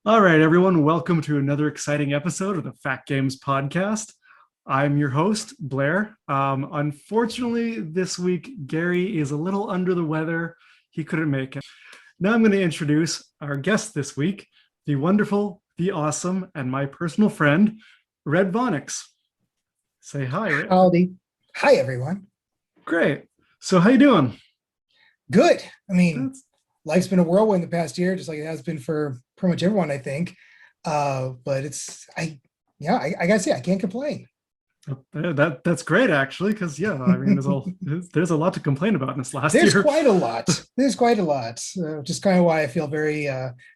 All right, everyone, welcome to another exciting episode of the Phat Games podcast. I'm your host, Blair. Unfortunately, this week, Gary is a little under the weather. He couldn't make it. Now I'm going to introduce our guest this week, the wonderful, the awesome, and my personal friend, Red Vonix. Say hi, Red. Howdy. Hi, everyone. Great. So how you doing? Good. I mean, life's been a whirlwind the past year, just like it has been for pretty much everyone, I think. But I gotta say, I can't complain. That's great, actually, because I mean, there's a lot to complain about in this last year. There's quite a lot. There's quite a lot. Which is kind of why I feel very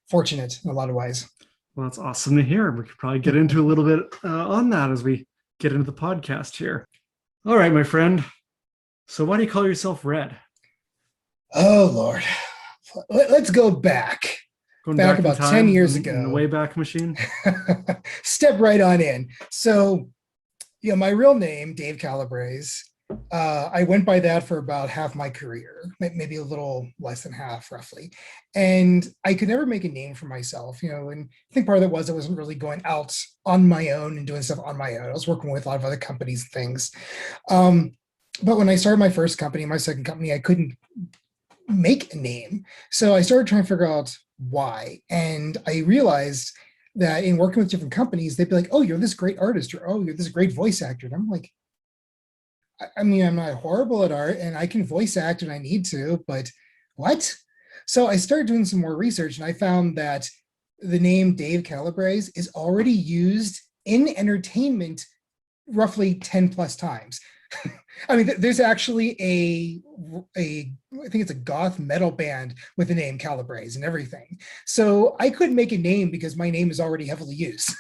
fortunate in a lot of ways. Well, that's awesome to hear. We could probably get into a little bit on that as we get into the podcast here. All right, my friend. So why do you call yourself Red? Oh, Lord. Let's go back. Going back about 10 years ago. In the Wayback Machine. Step right on in. So, my real name, Dave Calabrese, I went by that for about half my career, maybe a little less than half, roughly. And I could never make a name for myself, and I think part of it was I wasn't really going out on my own and doing stuff on my own. I was working with a lot of other companies and things. But when I started my first company, my second company, I couldn't make a name. So I started trying to figure out why. And I realized that in working with different companies, they'd be like, oh, you're this great artist, or oh, you're this great voice actor. And I'm like, I mean, I'm not horrible at art and I can voice act when I need to, but what? So I started doing some more research and I found that the name Dave Calabrese is already used in entertainment roughly 10 plus times. I mean, there's actually I think it's a goth metal band with the name Calabrese and everything. So I couldn't make a name because my name is already heavily used.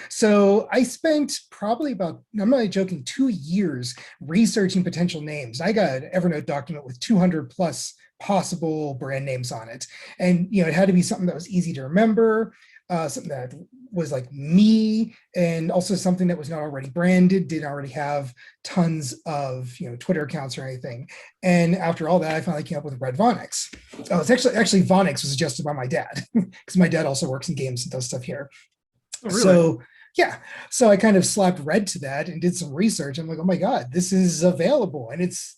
So I spent probably about, I'm not joking, 2 years researching potential names. I got an Evernote document with 200 plus possible brand names on it. And, it had to be something that was easy to remember, something that was like me, and also something that was not already branded, didn't already have tons of Twitter accounts or anything. And after all that, I finally came up with Red Vonix. Oh, it's actually Vonix was suggested by my dad because my dad also works in games and does stuff here. Oh, really? So yeah, so I kind of slapped Red to that and did some research. I'm like, oh my God, this is available and it's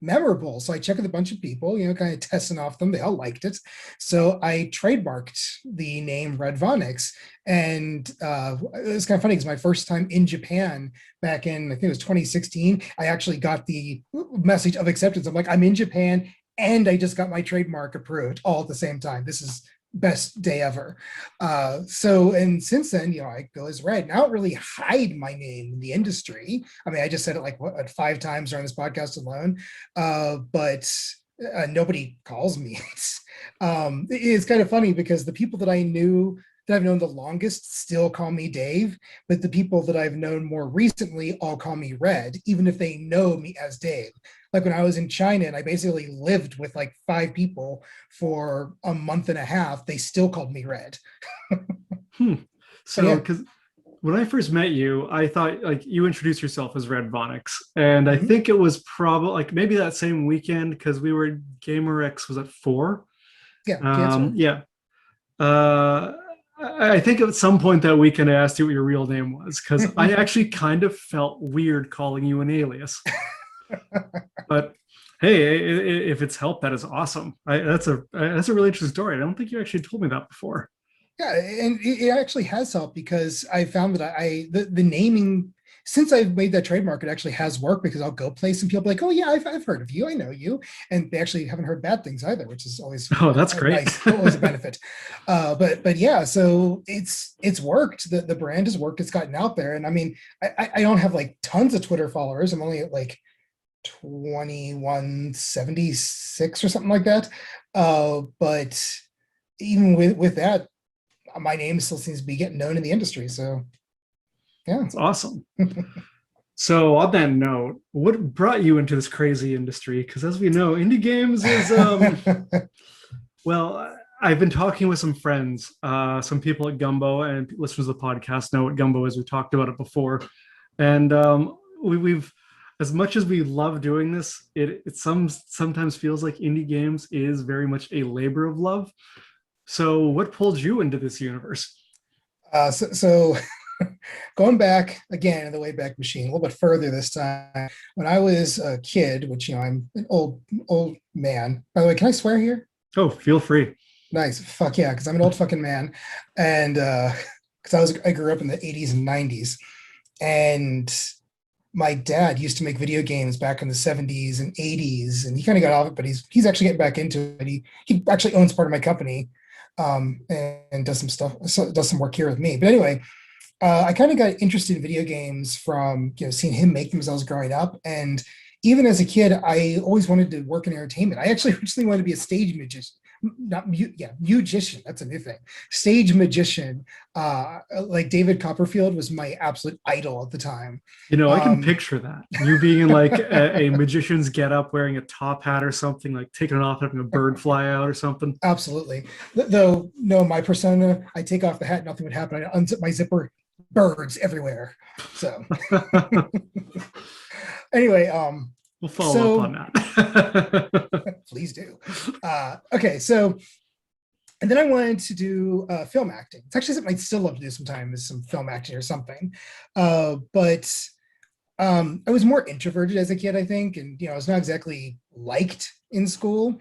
memorable. So I checked with a bunch of people, kind of testing off them. They all liked it. So I trademarked the name Red Vonix. And it was kind of funny because my first time in Japan back in, I think it was 2016, I actually got the message of acceptance. I'm like, I'm in Japan and I just got my trademark approved all at the same time. This is best day ever. And since then, I go as Red. And I don't really hide my name in the industry. I mean, I just said it like 5 times during this podcast alone, but nobody calls me. It's kind of funny because the people that I've known the longest still call me Dave, but the people that I've known more recently all call me Red, even if they know me as Dave. Like when I was in China and I basically lived with like 5 people for a month and a half, they still called me Red. So, because when I first met you, I thought like you introduced yourself as Red Vonix, and I think it was probably like maybe that same weekend because we were GamerX was at 4. Yeah. I think at some point that weekend I asked you what your real name was because I actually kind of felt weird calling you an alias. But hey, if it's helped, that is awesome. That's a really interesting story. I don't think you actually told me that before. Yeah, and it actually has helped because I found that the naming, since I've made that trademark, it actually has worked because I'll go place and people are like, oh yeah, I've heard of you, I know you, and they actually haven't heard bad things either, which is always that's great. Nice, always a benefit. But yeah, so it's worked. The brand has worked. It's gotten out there, and I mean, I don't have like tons of Twitter followers. I'm only at like 2176 or something like that. But even with that, my name still seems to be getting known in the industry. So yeah, that's awesome. So on that note, what brought you into this crazy industry? Because as we know, indie games is well, I've been talking with some friends, some people at Gumbo, and listeners of the podcast know what Gumbo is. We talked about it before, and we've as much as we love doing this, it sometimes feels like indie games is very much a labor of love. So what pulled you into this universe? So going back again in the Wayback Machine, a little bit further this time. When I was a kid, which I'm an old man. By the way, can I swear here? Oh, feel free. Nice. Fuck yeah, because I'm an old fucking man. And because I grew up in the 80s and 90s. And my dad used to make video games back in the 70s and 80s, and he kind of got off it, but he's actually getting back into it. He actually owns part of my company, and does some stuff, does some work here with me. But anyway, I kind of got interested in video games from seeing him make them as I was growing up, and even as a kid, I always wanted to work in entertainment. I actually originally wanted to be a stage magician. Musician. That's a new thing. Stage magician. Like David Copperfield was my absolute idol at the time. I can picture that. You being in like a magician's getup, wearing a top hat or something, like taking it off, having a bird fly out or something. Absolutely. Though, no, my persona, I take off the hat, nothing would happen. I unzip my zipper, birds everywhere. So anyway, we'll follow up on that. Please do. Okay, so, and then I wanted to do film acting. It's actually something I'd still love to do sometime, is some film acting or something. But I was more introverted as a kid, I think, and I was not exactly liked in school,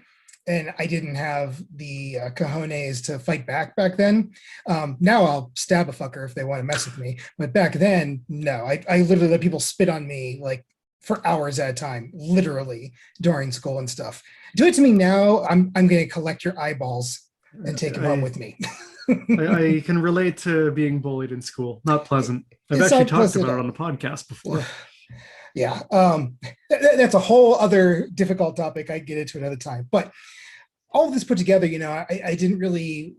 and I didn't have the cojones to fight back then. Now I'll stab a fucker if they want to mess with me, but back then, no. I literally let people spit on me like for hours at a time, literally during school and stuff. Do it to me now, I'm going to collect your eyeballs and take them home with me. I can relate to being bullied in school. Not pleasant. I've actually talked about it on the podcast before. Yeah, that's a whole other difficult topic. I get into another time. But all of this put together, I didn't really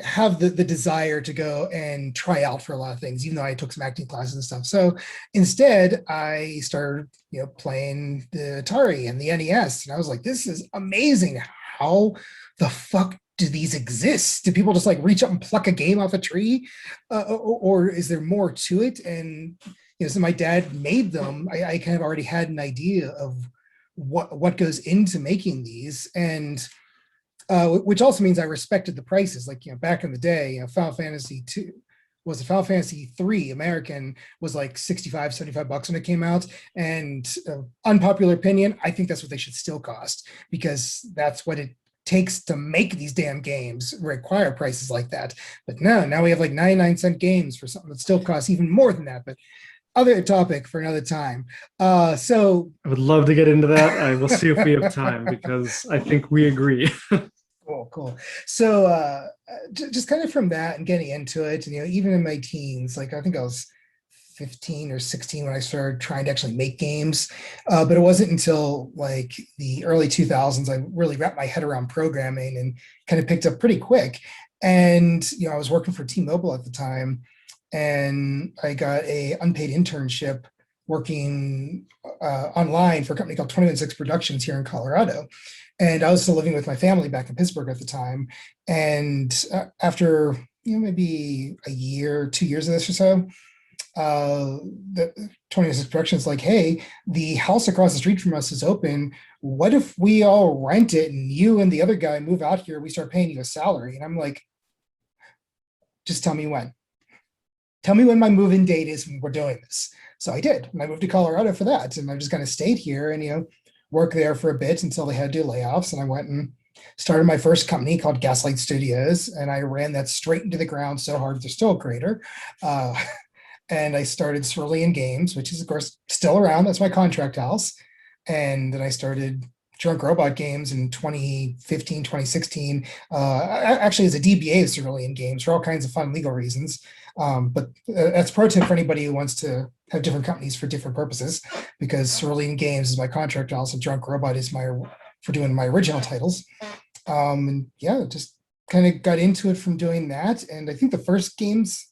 have the desire to go and try out for a lot of things, even though I took some acting classes and stuff. So instead, I started, playing the Atari and the NES, and I was like, this is amazing. How the fuck do these exist? Do people just like reach up and pluck a game off a tree, or is there more to it? And so my dad made them. I kind of already had an idea of what goes into making these, and which also means I respected the prices. Like, back in the day, Final Fantasy 2 was a Final Fantasy 3 American was like $65-$75 when it came out. And unpopular opinion, I think that's what they should still cost, because that's what it takes to make these damn games, require prices like that. But no, now we have like 99-cent games for something that still costs even more than that. But other topic for another time. So I would love to get into that. I will see if we have time, because I think we agree. Cool. So just kind of from that and getting into it, and even in my teens, like I think I was 15 or 16 when I started trying to actually make games, but it wasn't until like the early 2000s I really wrapped my head around programming and kind of picked up pretty quick. And I was working for T-Mobile at the time, and I got a unpaid internship working online for a company called 216 Productions here in Colorado. And I was still living with my family back in Pittsburgh at the time. And after maybe a year, 2 years of this or so, the 216 Productions like, hey, the house across the street from us is open. What if we all rent it and you and the other guy move out here? We start paying you a salary. And I'm like, just tell me when. Tell me when my move-in date is when we're doing this. So I did. And I moved to Colorado for that. And I just kind of stayed here and, worked there for a bit until they had to do layoffs. And I went and started my first company called Gaslight Studios. And I ran that straight into the ground so hard, there's still a crater. And I started Cerulean Games, which is, of course, still around. That's my contract house. And then I started Drunk Robot Games in 2015, 2016, actually as a DBA of Cerulean Games for all kinds of fun legal reasons. But that's a pro tip for anybody who wants to have different companies for different purposes, because Cerulean Games is my contract house and Drunk Robot is for doing my original titles. And yeah, just kind of got into it from doing that. And I think the first games,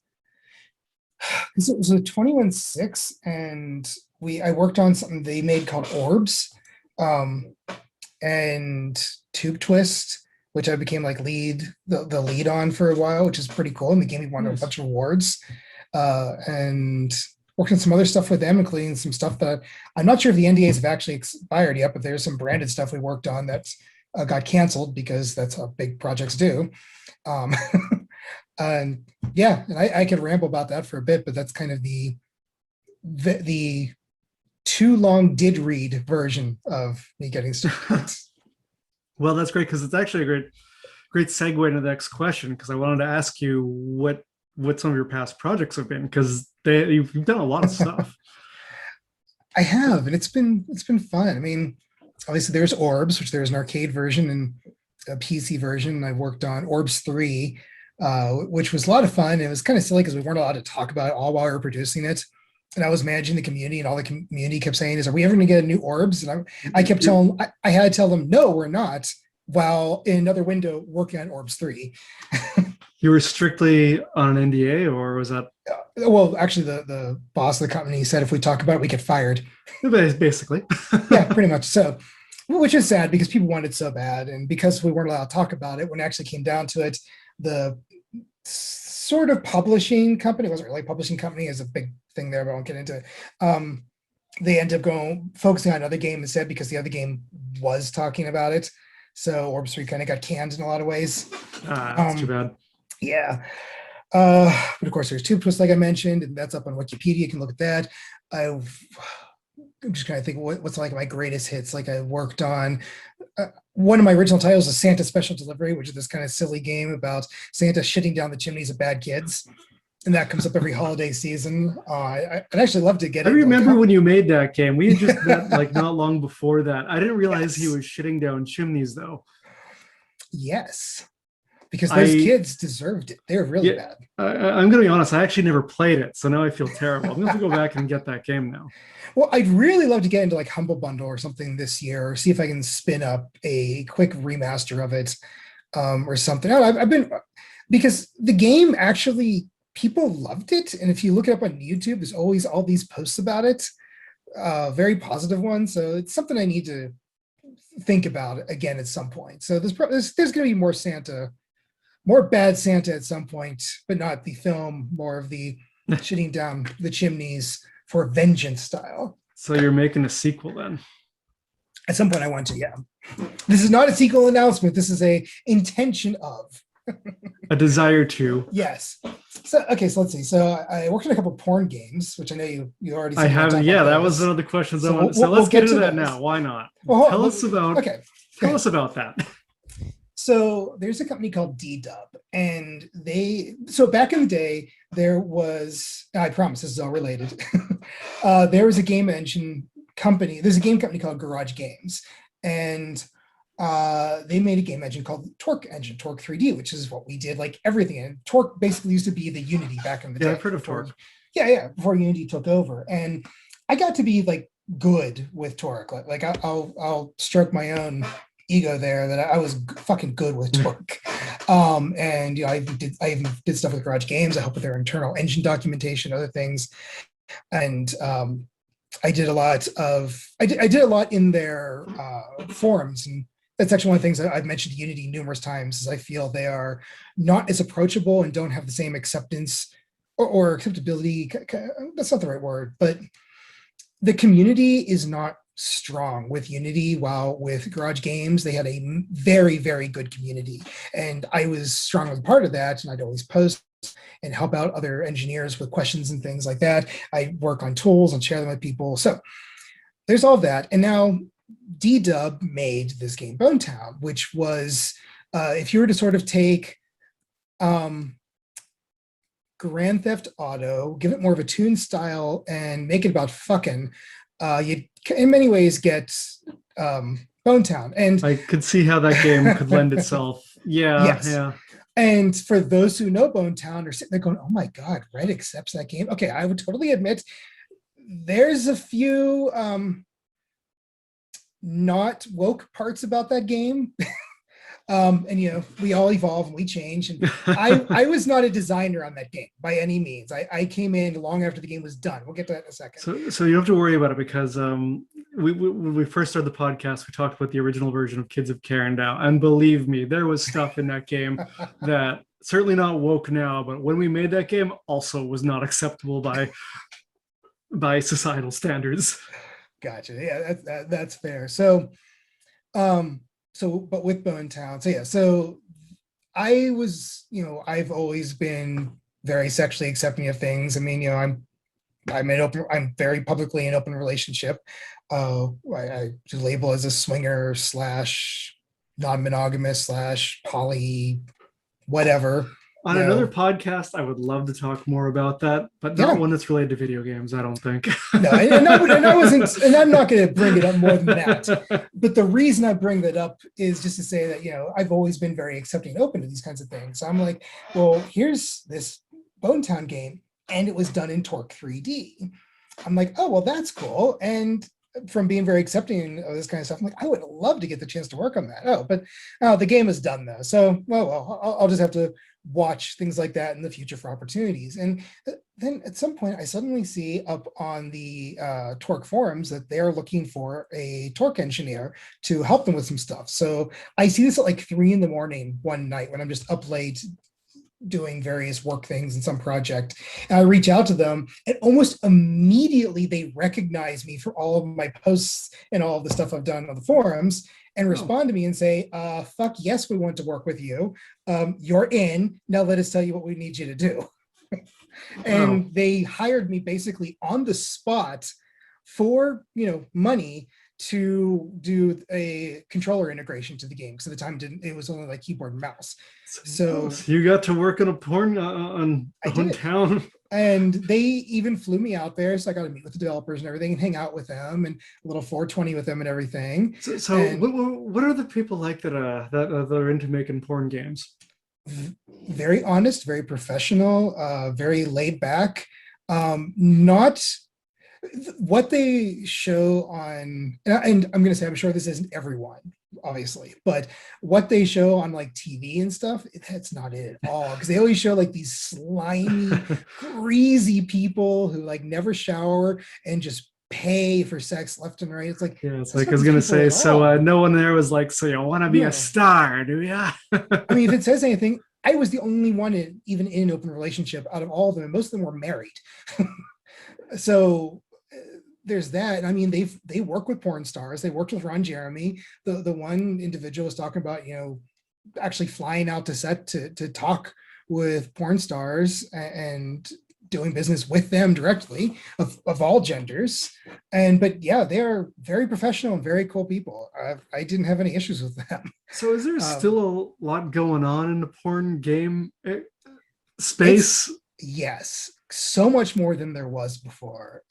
because it was a 21.6, and I worked on something they made called Orbs, and Tube Twist, which I became like the lead on for a while, which is pretty cool. And they gave me a bunch of awards, and worked on some other stuff with them, including some stuff that I'm not sure if the NDAs have actually expired yet, but there's some branded stuff we worked on that got canceled because that's how big projects do. And yeah, and I could ramble about that for a bit, but that's kind of the too long did read version of me getting started. Well, that's great because it's actually a great segue into the next question, because I wanted to ask you what some of your past projects have been, because you've done a lot of stuff. I have, and it's been fun. I mean, obviously there's Orbs, which there's an arcade version and a PC version. I've worked on Orbs 3, which was a lot of fun. It was kind of silly because we weren't allowed to talk about it all while we were producing it. And I was managing the community, and all the community kept saying is, "Are we ever going to get a new Orbs?" And I kept telling, I had to tell them, "No, we're not." While in another window working on Orbs 3. You were strictly on an NDA, or was that? Well, actually, the boss of the company said if we talk about it, we get fired. Basically. Yeah, pretty much. So, which is sad because people wanted it so bad. And because we weren't allowed to talk about it, when it actually came down to it, the sort of publishing company, it wasn't really a publishing company, is a big thing there, but I won't get into it. They ended up focusing on another game instead because the other game was talking about it. So Orbs 3 kind of got canned in a lot of ways. That's too bad. Yeah. But of course, there's Tube Twist, like I mentioned, and that's up on Wikipedia. You can look at that. I'm just trying to think what's like my greatest hits. Like I worked on one of my original titles is Santa Special Delivery, which is this kind of silly game about Santa shitting down the chimneys of bad kids. And that comes up every holiday season. I'd actually love to get it. I remember when you made that game. We had just met like not long before that. I didn't realize he was shitting down chimneys, though. Yes. Because those kids deserved it. They were really bad. I'm going to be honest. I actually never played it, so now I feel terrible. I'm going to have to go back and get that game now. Well, I'd really love to get into like Humble Bundle or something this year, or see if I can spin up a quick remaster of it, or something. I've been, because the game actually, people loved it. And if you look it up on YouTube, there's always all these posts about it, very positive ones. So it's something I need to think about again at some point. So there's going to be more bad Santa at some point, but not the film, more of the shitting down the chimneys for vengeance style. So you're making a sequel then? At some point I want to, yeah. This is not a sequel announcement. This is a intention of. A desire to. Yes. So, okay, so let's see. So I worked on a couple of porn games, which I know you already said. I have, yeah, that was one of the questions I wanted. So let's get into that now. Why not? Tell us about that. So there's a company called D-Dub, and so back in the day, there was, I promise this is all related. There was a game engine company. There's a game company called Garage Games, and they made a game engine called Torque Engine, Torque 3D, which is what we did, like everything. And Torque basically used to be the Unity back in the day. Yeah, I've heard of Torque. Yeah, before Unity took over. And I got to be like good with Torque. Like I'll stroke my own ego there that I was fucking good with Torque. And you know, I even did stuff with Garage Games. I helped with their internal engine documentation, other things. And I did a lot in their forums, and that's actually one of the things that I've mentioned to Unity numerous times, is I feel they are not as approachable and don't have the same acceptance or acceptability. That's not the right word, but the community is not strong with Unity, while with Garage Games, they had a very, very good community. And I was strongly part of that, and I'd always post and help out other engineers with questions and things like that. I work on tools and share them with people. So there's all that. And now D-Dub made this game Bone Town, which was, if you were to sort of take Grand Theft Auto, give it more of a tune style, and make it about fucking, you'd in many ways get Bone Town. And I could see how that game could lend itself. Yeah, yes. Yeah. And for those who know Bone Town are sitting there going, "Oh my God, Red accepts that game." Okay, I would totally admit there's a few not woke parts about that game. And you know, we all evolve and we change. And I was not a designer on that game by any means. I came in long after the game was done. We'll get to that in a second. So you don't have to worry about it, because when we first started the podcast, we talked about the original version of Kids of Karendow, and believe me, there was stuff in that game that certainly not woke now, but when we made that game, also was not acceptable by societal standards. Gotcha. Yeah, that's fair. So, but with Bone Town, so I was, I've always been very sexually accepting of things. I mean, I'm very publicly in open relationship. I do label as a swinger slash non-monogamous slash poly, whatever. On another podcast, I would love to talk more about that, but not one that's related to video games, I don't think. No, and I wasn't, and I'm not going to bring it up more than that. But the reason I bring that up is just to say that, I've always been very accepting and open to these kinds of things. So I'm like, well, here's this Bone Town game, and it was done in Torque 3D. I'm like, oh, well, that's cool. And from being very accepting of this kind of stuff, I'm like, I would love to get the chance to work on that. Oh, but the game is done though. So, well, I'll just have to watch things like that in the future for opportunities. And then at some point I suddenly see up on the Torque forums that they're looking for a Torque engineer to help them with some stuff. So I see this at like 3 a.m. one night when I'm just up late doing various work things in some project. And I reach out to them, and almost immediately they recognize me for all of my posts and all of the stuff I've done on the forums, and respond to me and say, fuck yes, we want to work with you. You're in. Now let us tell you what we need you to do. And they hired me basically on the spot for, money to do a controller integration to the game. Because at the time it was only like keyboard and mouse. So you got to work on a porn on Town. And they even flew me out there, so I got to meet with the developers and everything, and hang out with them, and a little 420 with them and everything. So what are the people like that are into making porn games? Very honest, very professional, very laid back. Not what they show on, and I'm going to say, I'm sure this isn't everyone, obviously, but what they show on like TV and stuff, that's not it at all. Because they always show like these slimy, greasy people who like never shower and just pay for sex left and right. It's like, yeah, it's like I was going to say, so no one there was like, so you want to be a star, do you? I mean, if it says anything, I was the only one even in an open relationship out of all of them, and most of them were married. So there's that. I mean, they work with porn stars. They worked with Ron Jeremy. The one individual was talking about, actually flying out to set to talk with porn stars and doing business with them directly of all genders. But yeah, they are very professional and very cool people. I didn't have any issues with them. So is there still a lot going on in the porn game space? Yes, so much more than there was before.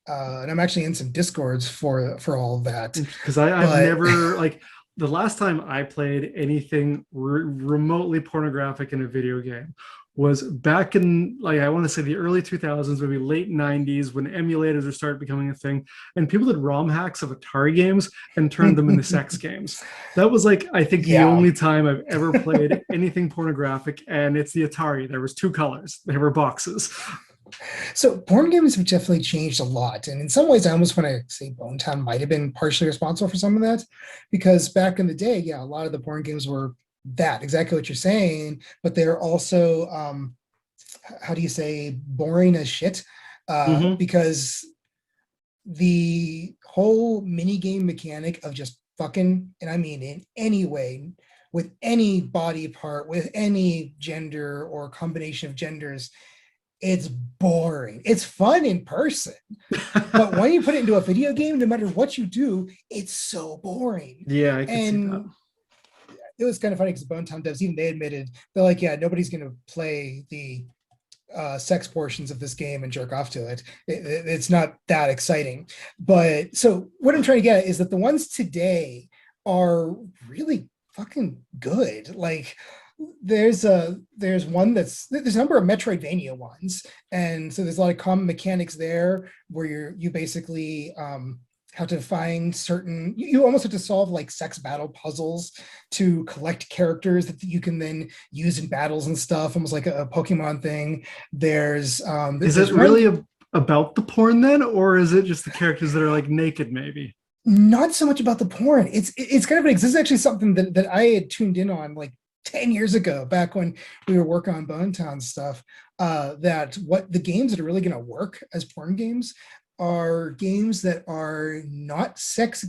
And I'm actually in some discords for all of that. Because I've never, like, the last time I played anything remotely pornographic in a video game was back in, like, I want to say the early 2000s, maybe late 90s, when emulators were started becoming a thing, and people did ROM hacks of Atari games and turned them into sex games. That was, like, I think the only time I've ever played anything pornographic, and it's the Atari. There was 2 colors. They were boxes. So porn games have definitely changed a lot. And in some ways, I almost want to say Bone Town might have been partially responsible for some of that, because back in the day, a lot of the porn games were that, exactly what you're saying, but they're also, how do you say, boring as shit, because the whole mini game mechanic of just fucking, and I mean in any way, with any body part, with any gender or combination of genders, it's boring. It's fun in person, but when you put it into a video game, no matter what you do, it's so boring. Yeah, I can see that. It was kind of funny because the Bone Town devs, even they admitted, they're like, yeah, nobody's going to play the sex portions of this game and jerk off to it. It's not that exciting. But so what I'm trying to get at is that the ones today are really fucking good. Like, there's one there's a number of Metroidvania ones, and so there's a lot of common mechanics there where you basically have to find certain, you almost have to solve like sex battle puzzles to collect characters that you can then use in battles and stuff, almost like a Pokemon thing. Is it really about the porn then, or is it just the characters that are like naked maybe? Not so much about the porn. It's kind of, this is actually something that I had tuned in on like 10 years ago, back when we were working on Bone Town stuff, that what the games that are really going to work as porn games are games that are not sex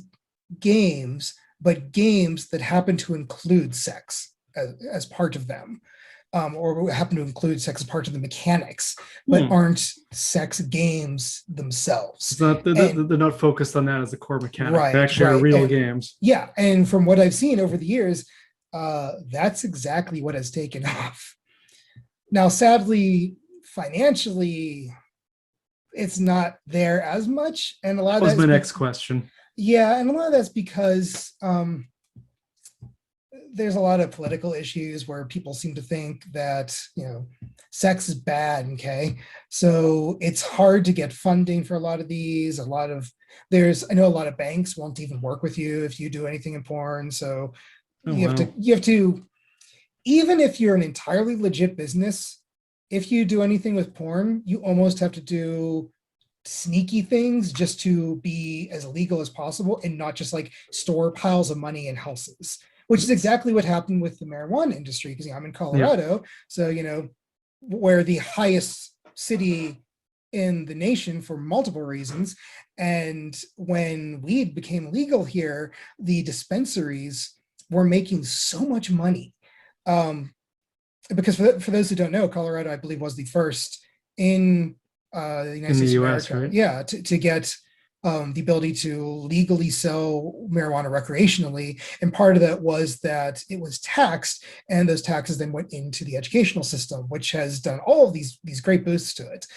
games, but games that happen to include sex. as part of them, or happen to include sex as part of the mechanics, but aren't sex games themselves. It's not they're not focused on that as the core mechanic. Right, They actually are real games. Yeah, and from what I've seen over the years, that's exactly what has taken off. Now, sadly, financially, it's not there as much, and a lot of that was my next question. Yeah, and a lot of that's because there's a lot of political issues where people seem to think that, sex is bad. Okay, so it's hard to get funding for a lot of these. I know a lot of banks won't even work with you if you do anything in porn. So you have to, even if you're an entirely legit business, if you do anything with porn, you almost have to do sneaky things just to be as illegal as possible and not just like store piles of money in houses, which is exactly what happened with the marijuana industry. Because I'm in Colorado, so where the highest city in the nation for multiple reasons. And when weed became legal here, the dispensaries were making so much money. Because for those who don't know, Colorado, I believe, was the first in the United States of America, right? Yeah, to get the ability to legally sell marijuana recreationally. And part of that was that it was taxed, and those taxes then went into the educational system, which has done all of these great boosts to it.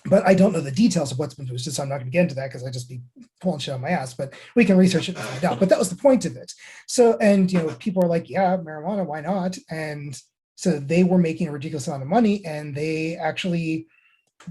But I don't know the details of what's been boosted, so I'm not going to get into that because I just be pulling shit on my ass. But we can research it and find out. But that was the point of it. So, and people are like, yeah, marijuana, why not? And so they were making a ridiculous amount of money, and they actually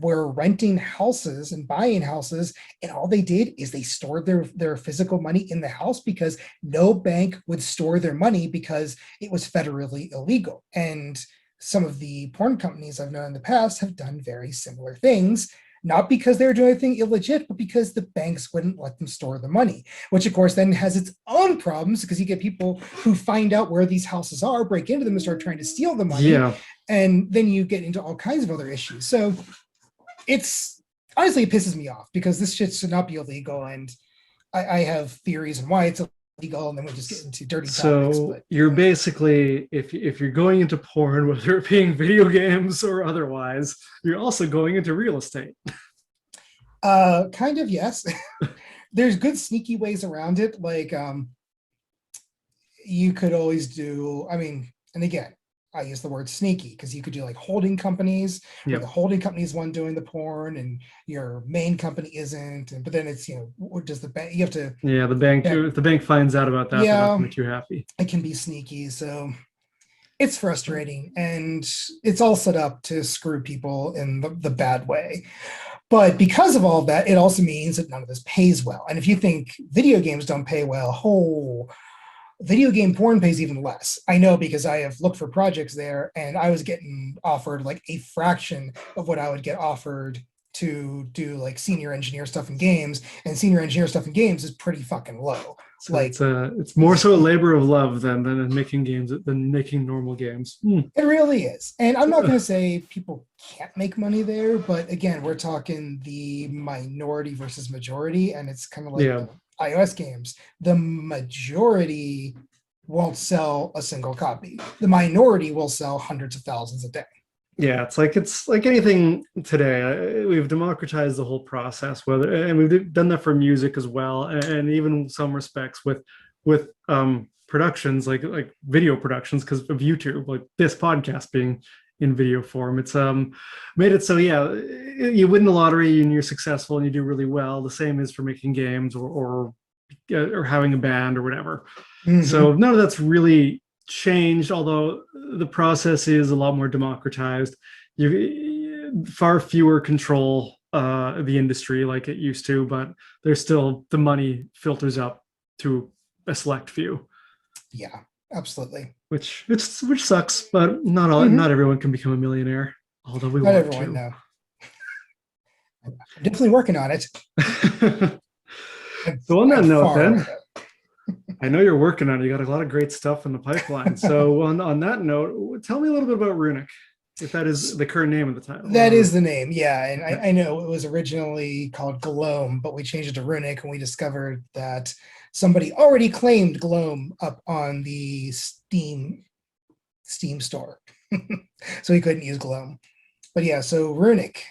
were renting houses and buying houses, and all they did is they stored their physical money in the house because no bank would store their money because it was federally illegal. And some of the porn companies I've known in the past have done very similar things, not because they were doing anything illegit, but because the banks wouldn't let them store the money, which of course then has its own problems because you get people who find out where these houses are, break into them and start trying to steal the money. Yeah. And then you get into all kinds of other issues. So it's honestly, it pisses me off because this shit should not be illegal. And I have theories on why it's illegal, and then we just get into dirty topics. So you're basically, if you're going into porn, whether it being video games or otherwise, you're also going into real estate. Kind of, yes. There's good sneaky ways around it. Like you could always do, and again, I use the word sneaky because you could do like holding companies. Yep. The holding company is one doing the porn, and your main company isn't. But then it's what does the bank? You have to. Yeah, the bank. If the bank finds out about that, they're not going to be too happy. It can be sneaky, so it's frustrating, and it's all set up to screw people in the bad way. But because of all of that, it also means that none of this pays well. And if you think video games don't pay well, video game porn pays even less. I know because I have looked for projects there, and I was getting offered like a fraction of what I would get offered to do like senior engineer stuff in games, and senior engineer stuff in games is pretty fucking low. So like it's more so a labor of love than making games than making normal games. It really is. And I'm not going to say people can't make money there, but again, we're talking the minority versus majority, and it's kind of like iOS games. The majority won't sell a single copy. The minority will sell hundreds of thousands a day. Yeah, it's like anything today. We've democratized the whole process, and we've done that for music as well, and even in some respects with productions like video productions because of YouTube, like this podcast being in video form. It's made it so you win the lottery and you're successful and you do really well. The same is for making games or having a band or whatever. Mm-hmm. So none of that's really changed, although the process is a lot more democratized. You far fewer control the industry like it used to, but there's still the money filters up to a select few. Yeah, absolutely. Which sucks, but not everyone can become a millionaire. Although we want to. No. I'm definitely working on it. So on that note, then, I know you're working on it. You got a lot of great stuff in the pipeline. So on that note, tell me a little bit about Runic, if that is the current name of the title. That is the name, yeah. And I know it was originally called Gloam, but we changed it to Runic, and we discovered that somebody already claimed Gloam up on the Steam store. So he couldn't use Gloam. But yeah, so Runic.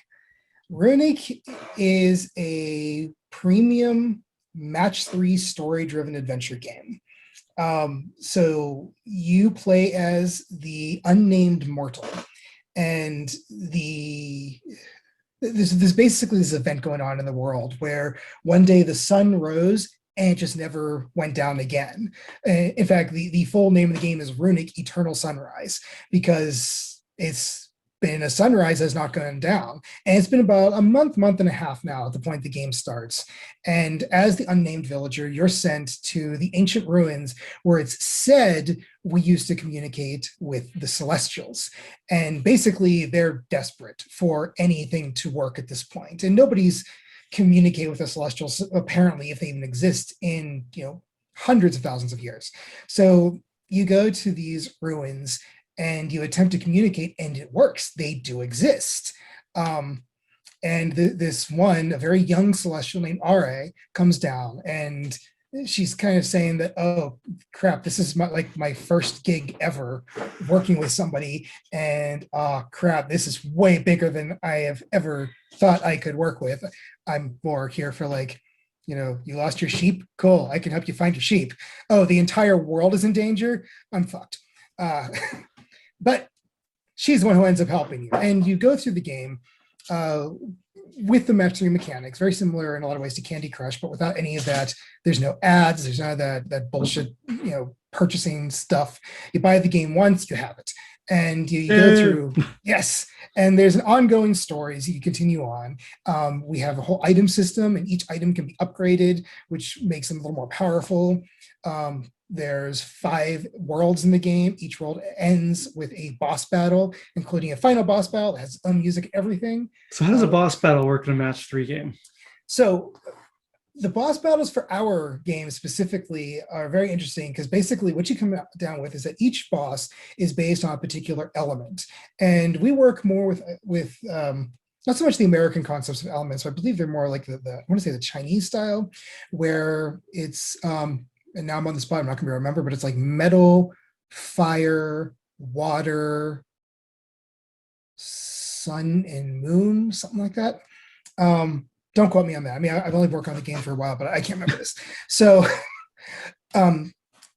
Runic is a premium match 3 story-driven adventure game. So you play as the unnamed mortal, and there's basically this event going on in the world where one day the sun rose and it just never went down again. In fact, the full name of the game is Runic Eternal Sunrise, because it's been a sunrise has not gone down. And it's been about a month and a half now at the point the game starts. And as the unnamed villager, you're sent to the ancient ruins where it's said we used to communicate with the Celestials. And basically they're desperate for anything to work at this point. And nobody's communicated with the Celestials, apparently, if they even exist, in hundreds of thousands of years. So you go to these ruins and you attempt to communicate, and it works. They do exist. This one, a very young celestial named Ra, comes down, and she's kind of saying that, oh crap, this is my first gig ever working with somebody, and oh crap, this is way bigger than I have ever thought I could work with. I'm more here for you lost your sheep? Cool, I can help you find your sheep. Oh, the entire world is in danger? I'm fucked. But she's the one who ends up helping you. And you go through the game with the match 3 mechanics, very similar in a lot of ways to Candy Crush, but without any of that. There's no ads, there's none of that bullshit, purchasing stuff. You buy the game once, you have it. And you go through, yes, and there's an ongoing story as you continue on. We have a whole item system, and each item can be upgraded, which makes them a little more powerful. There's 5 worlds in the game. Each world ends with a boss battle, including a final boss battle that has its own music, everything. So how does a boss battle work in a match 3 game? So the boss battles for our game specifically are very interesting, because basically what you come down with is that each boss is based on a particular element. And we work more with not so much the American concepts of elements, but I believe they're more like I want to say the Chinese style, where it's, and now I'm on the spot, I'm not going to remember, but it's like metal, fire, water, sun, and moon, something like that. Don't quote me on that. I mean, I've only worked on the game for a while, but I can't remember this. So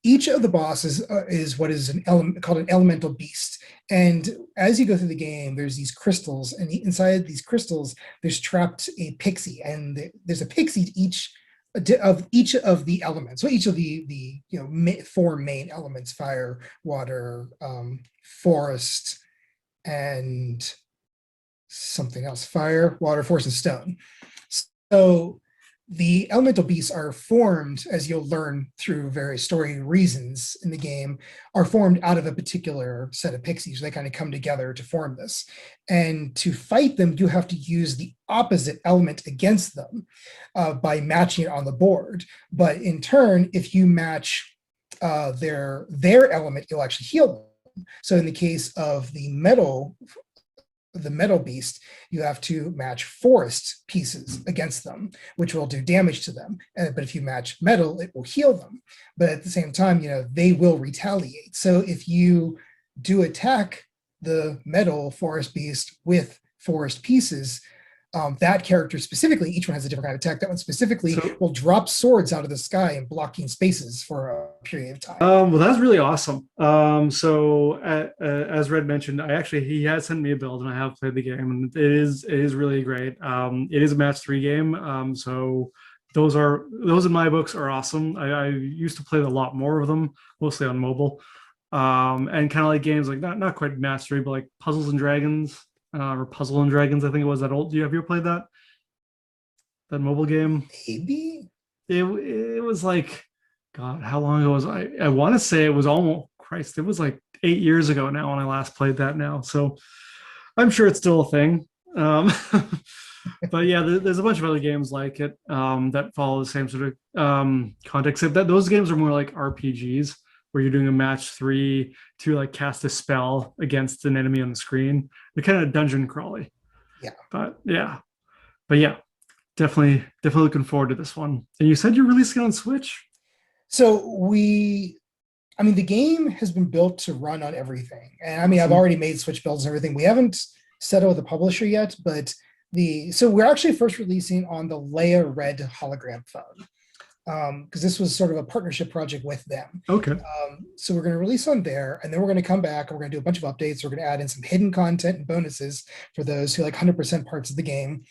each of the bosses is what is an element called an elemental beast. And as you go through the game, there's these crystals, and inside these crystals, there's trapped a pixie, and there's a pixie to each of the elements. So each of the 4 main elements: fire, water, forest, and something else. Fire, water, forest, and stone. So the elemental beasts are formed, as you'll learn through various story reasons in the game, are formed out of a particular set of pixies. They kind of come together to form this. And to fight them, you have to use the opposite element against them by matching it on the board. But in turn, if you match their element, you'll actually heal them. So in the case of the metal beast, you have to match forest pieces against them, which will do damage to them. But if you match metal, it will heal them. But at the same time, they will retaliate. So if you do attack the metal forest beast with forest pieces, that character specifically, each one has a different kind of attack. That one specifically will drop swords out of the sky and blocking spaces for a period of time. Well, that's really awesome. As Red mentioned, he has sent me a build, and I have played the game, and it is really great. It is a match 3 game, so those in my books are awesome. I used to play a lot more of them, mostly on mobile, and kind of like games like not quite match 3, but like Puzzles and Dragons. Or Puzzle and Dragons, I think it was that old. Have you ever played that mobile game? Maybe. It was like, God, how long ago was I want to say it was almost, Christ, it was like 8 years ago now when I last played that now. So I'm sure it's still a thing. But yeah, there's a bunch of other games like it that follow the same sort of context. That those games are more like RPGs, where you're doing a match 3 to like cast a spell against an enemy on the screen. They're kind of dungeon crawly. Yeah. But yeah, definitely looking forward to this one. And you said you're releasing it on Switch? So the game has been built to run on everything. And I mean, I've already made Switch builds and everything. We haven't settled with the publisher yet, but so we're actually first releasing on the Leia Red hologram phone. Because this was sort of a partnership project with them. Okay. So we're going to release on there, and then we're going to come back and we're going to do a bunch of updates. We're going to add in some hidden content and bonuses for those who like 100% parts of the game.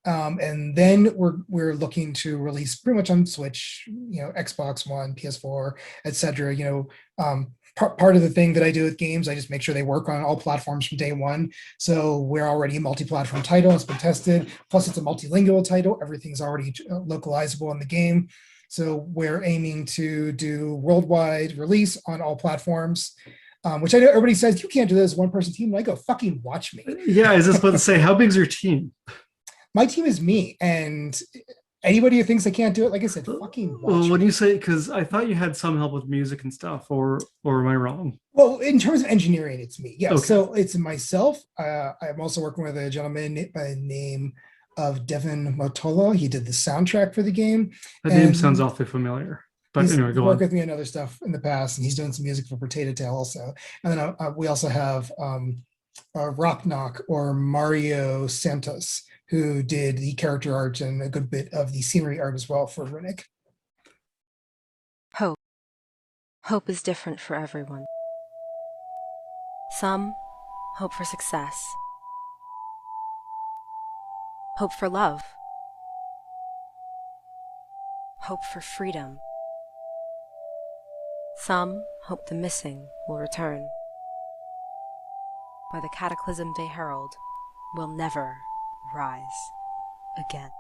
And then we're looking to release pretty much on Switch, Xbox One, PS4, etc. Part of the thing that I do with games, I just make sure they work on all platforms from day one. So we're already a multi-platform title. It's been tested. Plus, it's a multilingual title. Everything's already localizable in the game. So we're aiming to do worldwide release on all platforms. Which I know everybody says you can't do this one-person team. And I go, fucking watch me. Yeah, I was just about to say, how big's your team? My team is me, and anybody who thinks they can't do it, like I said, fucking watch. Well, when you say, because I thought you had some help with music and stuff, or am I wrong? Well, in terms of engineering, it's me. Yeah, Okay. So it's myself. I'm also working with a gentleman by the name of Devin Motola. He did the soundtrack for the game. That name sounds awfully familiar. But anyway, go on. He's worked with me on other stuff in the past, and he's doing some music for Purrtato Tail also. And then we also have Rock Knock or Mario Santos, who did the character art and a good bit of the scenery art as well for Runic. Hope. Hope is different for everyone. Some hope for success. Hope for love. Hope for freedom. Some hope the missing will return. Or the cataclysm they herald will never rise again.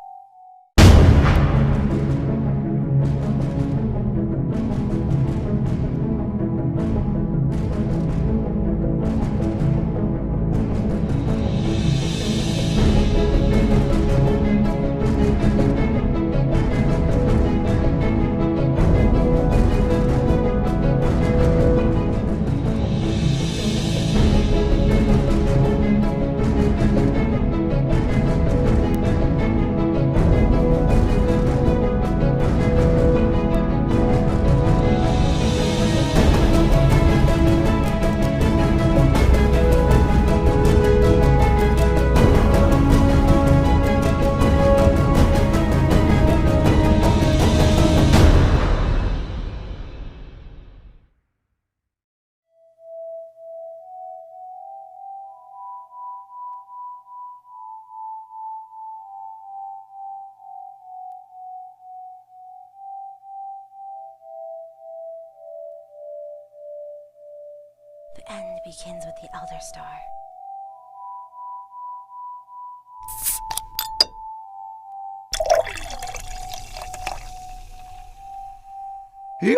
The end begins with the Elder Star. Yeah.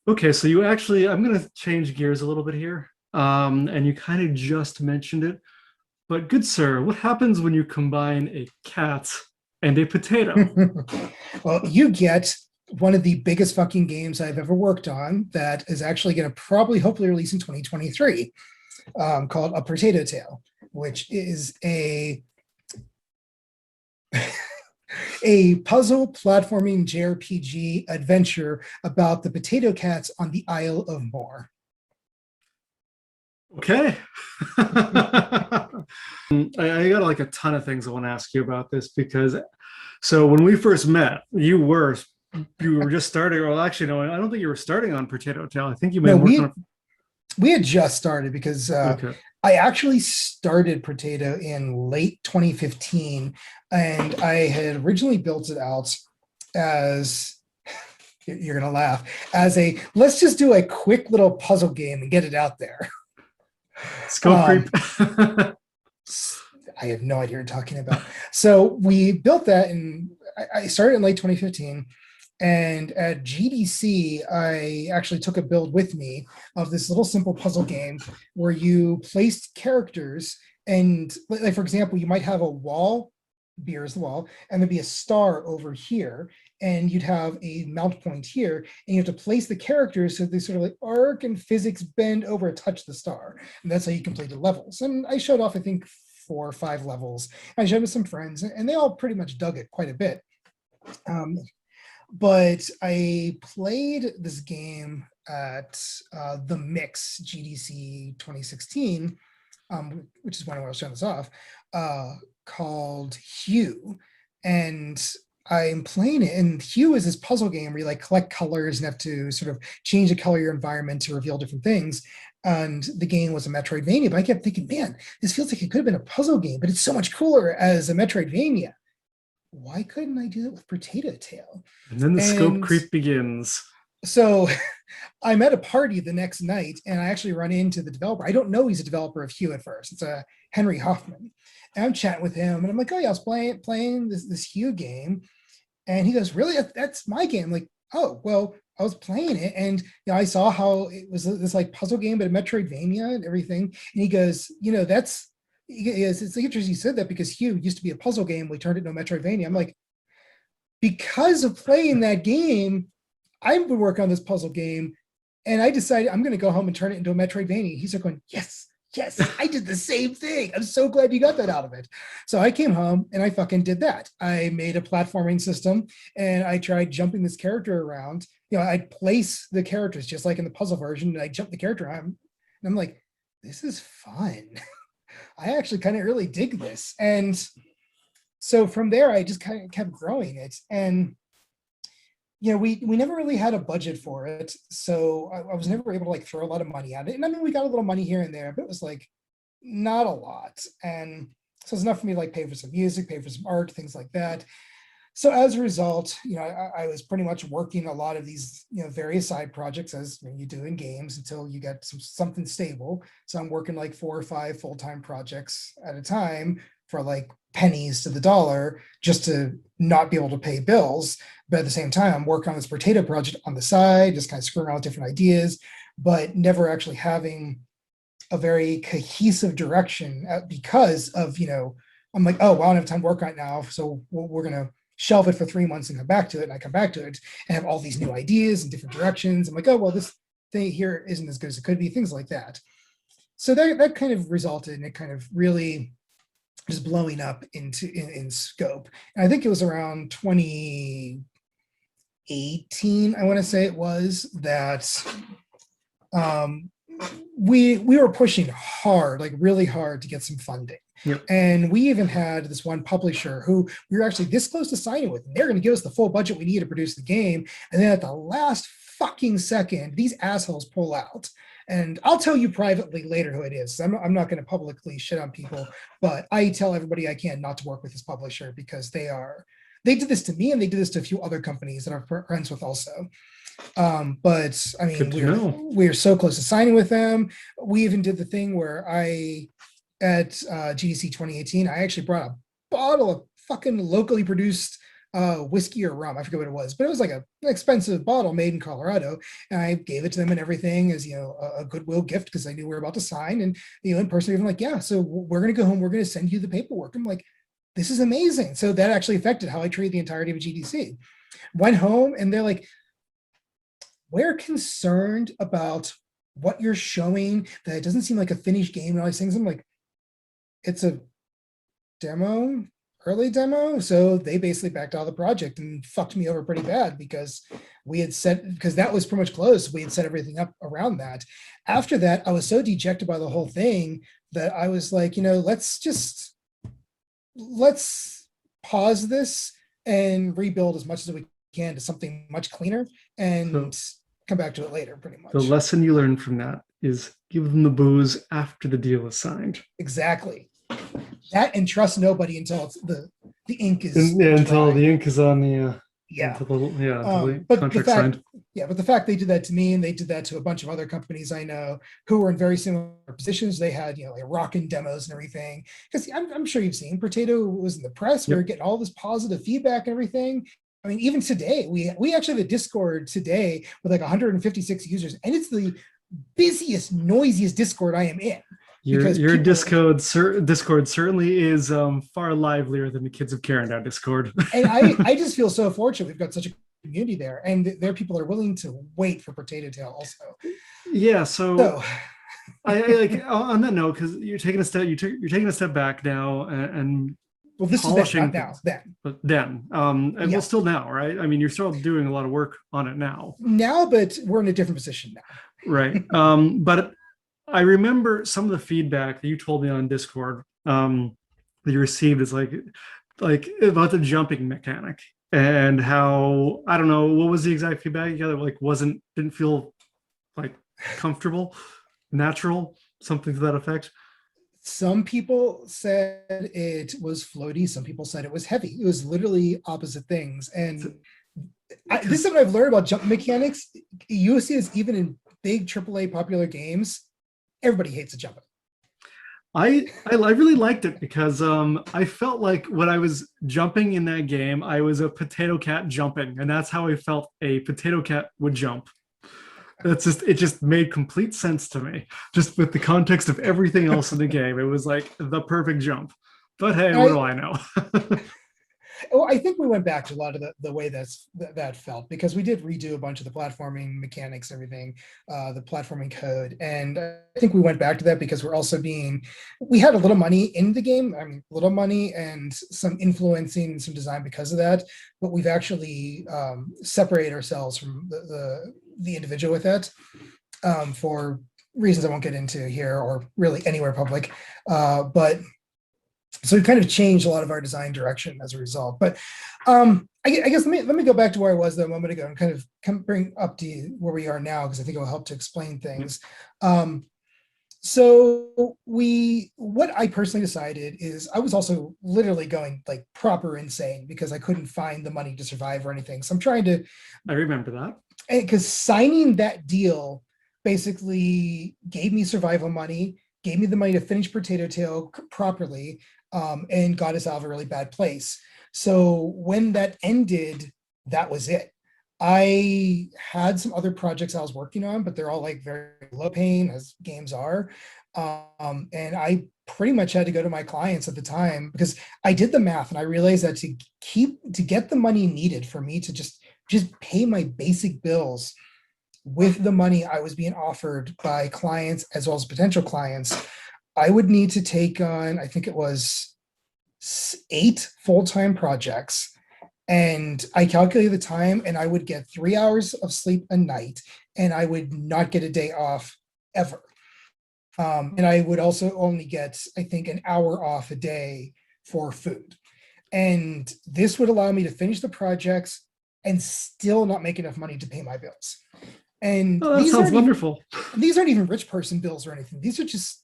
Okay, so you actually, I'm going to change gears a little bit here. And you kind of just mentioned it. But good sir, what happens when you combine a cat and a potato? Well, you get one of the biggest fucking games I've ever worked on that is actually going to probably hopefully release in 2023, called A Purrtato Tail, which is a puzzle platforming JRPG adventure about the potato cats on the Isle of Moor. Okay. I got like a ton of things I want to ask you about this, because so when we first met, you were just starting, or actually no, I don't think you were starting on Purrtato Tail. I think you may we had just started, because okay. I actually started Purrtato in late 2015, and I had originally built it out as, you're gonna laugh, as a let's just do a quick little puzzle game and get it out there. Scope creep. I have no idea what you're talking about. So we built that, and I started in late 2015. And at GDC, I actually took a build with me of this little simple puzzle game where you placed characters, and like, for example, you might have a wall, beer is the wall, and there'd be a star over here, and you'd have a mount point here, and you have to place the characters so they sort of like arc and physics bend over and touch the star. And that's how you completed levels. And I showed off, I think, 4 or 5 levels. I showed it to some friends, and they all pretty much dug it quite a bit. But I played this game at the Mix GDC 2016, which is when I was showing this off, called Hue. And I'm playing it, and Hue is this puzzle game where you like collect colors and have to sort of change the color of your environment to reveal different things. And the game was a Metroidvania, but I kept thinking, man, this feels like it could have been a puzzle game, but it's so much cooler as a Metroidvania. Why couldn't I do it with Purrtato Tail? And then the scope creep begins. So I'm at a party the next night, and I actually run into the developer. I don't know he's a developer of Hue at first. It's a Henry Hoffman. And I'm chatting with him, and I'm like, oh yeah, I was playing this Hue game. And he goes, really? That's my game. I'm like, oh, well, I was playing it, and I saw how it was this like puzzle game, but a Metroidvania and everything. And he goes, it's interesting you said that, because Hue used to be a puzzle game. We turned it into a Metroidvania. I'm like, because of playing that game, I've been working on this puzzle game, and I decided I'm going to go home and turn it into a Metroidvania. He's like going, yes, I did the same thing. I'm so glad you got that out of it. So I came home and I fucking did that. I made a platforming system, and I tried jumping this character around. I'd place the characters just like in the puzzle version, and I jump the character around, and I'm like, this is fun. I actually kind of really dig this. And so from there, I just kind of kept growing it. And we never really had a budget for it, so I was never able to like throw a lot of money at it. And I mean, we got a little money here and there, but it was like not a lot. And so it's enough for me to like pay for some music, pay for some art, things like that. So as a result, I was pretty much working a lot of these various side projects, as you do in games, until you get something stable. So I'm working like 4 or 5 full-time projects at a time for like pennies to the dollar, just to not be able to pay bills. But at the same time, I'm working on this Purrtato project on the side, just kind of screwing around with different ideas, but never actually having a very cohesive direction because of, I'm like, oh, well, I don't have time to work on it now, so we're going to shelve it for 3 months and come back to it. And I come back to it and have all these new ideas and different directions. I'm like, oh, well, this thing here isn't as good as it could be, things like that. So that kind of resulted in it kind of really just blowing up in scope. And I think it was around 2018, I want to say it was, that we were pushing hard, like really hard, to get some funding. Yep. And we even had this one publisher who we were actually this close to signing with, and they're going to give us the full budget we need to produce the game. And then at the last fucking second, these assholes pull out. And I'll tell you privately later who it is. I'm not going to publicly shit on people, but I tell everybody I can not to work with this publisher, because they did this to me, and they did this to a few other companies that I'm friends with also. But I mean, we're so close to signing with them. We even did the thing where at GDC 2018, I actually brought a bottle of fucking locally produced whiskey or rum. I forget what it was, but it was like an expensive bottle made in Colorado. And I gave it to them and everything as, a goodwill gift, because I knew we were about to sign. And, in person, even like, yeah, so we're going to go home. We're going to send you the paperwork. I'm like, this is amazing. So that actually affected how I treated the entirety of GDC. Went home, and they're like, we're concerned about what you're showing, that it doesn't seem like a finished game and all these things. I'm like, it's a demo, early demo. So they basically backed out of the project and fucked me over pretty bad, because because that was pretty much closed. We had set everything up around that. After that, I was so dejected by the whole thing that I was like, let's pause this and rebuild as much as we can to something much cleaner, and come back to it later, pretty much. The lesson you learned from that is give them the booze after the deal is signed. Exactly. That, and trust nobody until the ink is until the ink is on the until the contract signed. Yeah, but the fact they did that to me, and they did that to a bunch of other companies I know who were in very similar positions. They had like rockin' demos and everything. Because I'm sure you've seen Purrtato was in the press. We were getting all this positive feedback and everything. I mean, even today, we actually have a Discord today with like 156 users, and it's the busiest, noisiest Discord I am in. Your Discord certainly is far livelier than the Kids of Karendow Discord. And I just feel so fortunate. We've got such a community there, and there are people that are willing to wait for Purrtato Tail also. Yeah, so I like on that note, because you're taking a step back now and Well, this is then, polishing not now, things. then. But then, and well, Yeah. still now, right? I mean, you're still doing a lot of work on it now, Now, but we're in a different position now. right? But I remember some of the feedback that you told me on Discord, that you received is like about the jumping mechanic and how, I don't know, what was the exact feedback you got? Like didn't feel like comfortable, natural, something to that effect. Some people said it was floaty. Some people said it was heavy. It was literally opposite things. And this is what I've learned about jump mechanics. You see this even in big AAA popular games. Everybody hates the jumping. I really liked it because I felt like when I was jumping in that game, I was a potato cat jumping, and that's how I felt a potato cat would jump. It just made complete sense to me. Just with the context of everything else in the game, it was like the perfect jump. But hey, what do I know? Well, I think we went back to a lot of the way that felt, because we did redo a bunch of the platforming mechanics, everything, the platforming code. And I think we went back to that because we had a little money in the game. I mean, little money and some influencing, some design because of that. But we've actually separated ourselves from the individual with that for reasons I won't get into here or really anywhere public. But so we kind of changed a lot of our design direction as a result. But I guess let me go back to where I was a moment ago and kind of bring up to where we are now, because I think it will help to explain things. So what I personally decided is I was also literally going like proper insane because I couldn't find the money to survive or anything. So I'm trying to. I remember that. Because signing that deal basically gave me survival money, gave me the money to finish Purrtato Tail properly, and got us out of a really bad place. So when that ended, that was it. I had some other projects I was working on, but they're all like very low paying, as games are. And I pretty much had to go to my clients at the time because I did the math and I realized that to get the money needed for me to just pay my basic bills with the money I was being offered by clients as well as potential clients, I would need to take on, I think it was 8 full-time projects. And I calculated the time and I would get 3 hours of sleep a night and I would not get a day off ever. And I would also only get, I think, an hour off a day for food. And this would allow me to finish the projects and still not make enough money to pay my bills. And that sounds wonderful. These aren't even rich person bills or anything. These are just